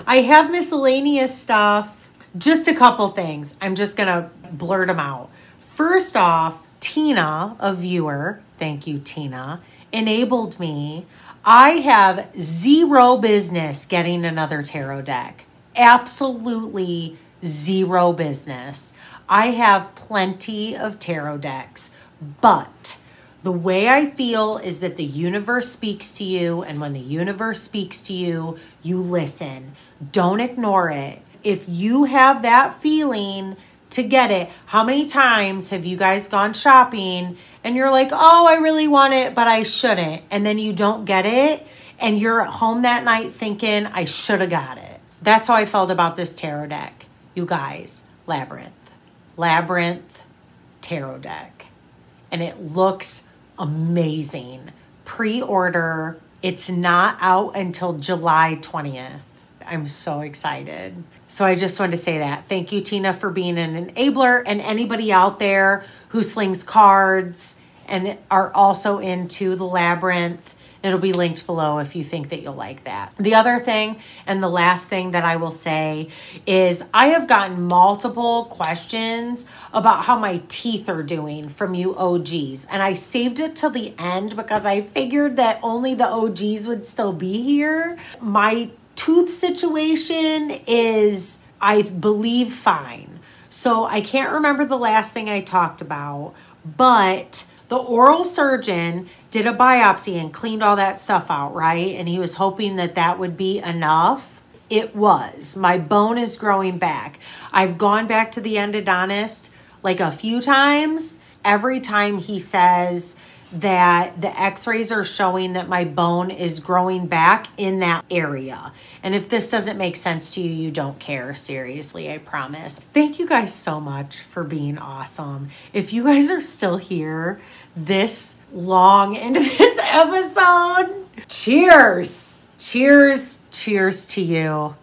I have miscellaneous stuff. Just a couple things. I'm just going to blurt them out. First off, Tina, a viewer, thank you, Tina, enabled me. I have zero business getting another tarot deck. Absolutely zero business. I have plenty of tarot decks, but the way I feel is that the universe speaks to you, and when the universe speaks to you, you listen. Don't ignore it. If you have that feeling to get it, how many times have you guys gone shopping and you're like, oh, I really want it, but I shouldn't. And then you don't get it and you're at home that night thinking, I should have got it. That's how I felt about this tarot deck. You guys, Labyrinth tarot deck. And it looks amazing. Pre-order. It's not out until July 20th. I'm so excited. So I just wanted to say that. Thank you, Tina, for being an enabler, and anybody out there who slings cards and are also into the Labyrinth. It'll be linked below if you think that you'll like that. The other thing, and the last thing that I will say, is I have gotten multiple questions about how my teeth are doing from you OGs. And I saved it till the end because I figured that only the OGs would still be here. My tooth situation is, I believe, fine. So I can't remember the last thing I talked about, but the oral surgeon did a biopsy and cleaned all that stuff out, right? And he was hoping that that would be enough. It was. My bone is growing back. I've gone back to the endodontist like a few times. Every time he says that the x-rays are showing that my bone is growing back in that area. And if this doesn't make sense to you, you don't care. Seriously, I promise. Thank you guys so much for being awesome. If you guys are still here this long into this episode, cheers. Cheers. Cheers to you.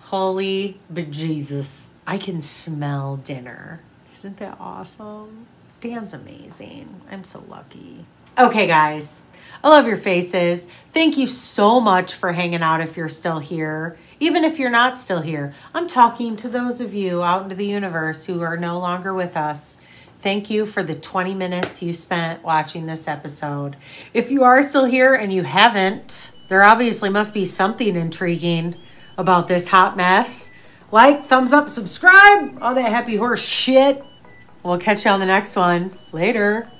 Holy bejesus. I can smell dinner. Isn't that awesome? Dan's amazing. I'm so lucky. Okay, guys, I love your faces. Thank you so much for hanging out if you're still here. Even if you're not still here, I'm talking to those of you out into the universe who are no longer with us. Thank you for the 20 minutes you spent watching this episode. If you are still here and you haven't, there obviously must be something intriguing about this hot mess. Like, thumbs up, subscribe, all that happy horse shit. We'll catch you on the next one. Later.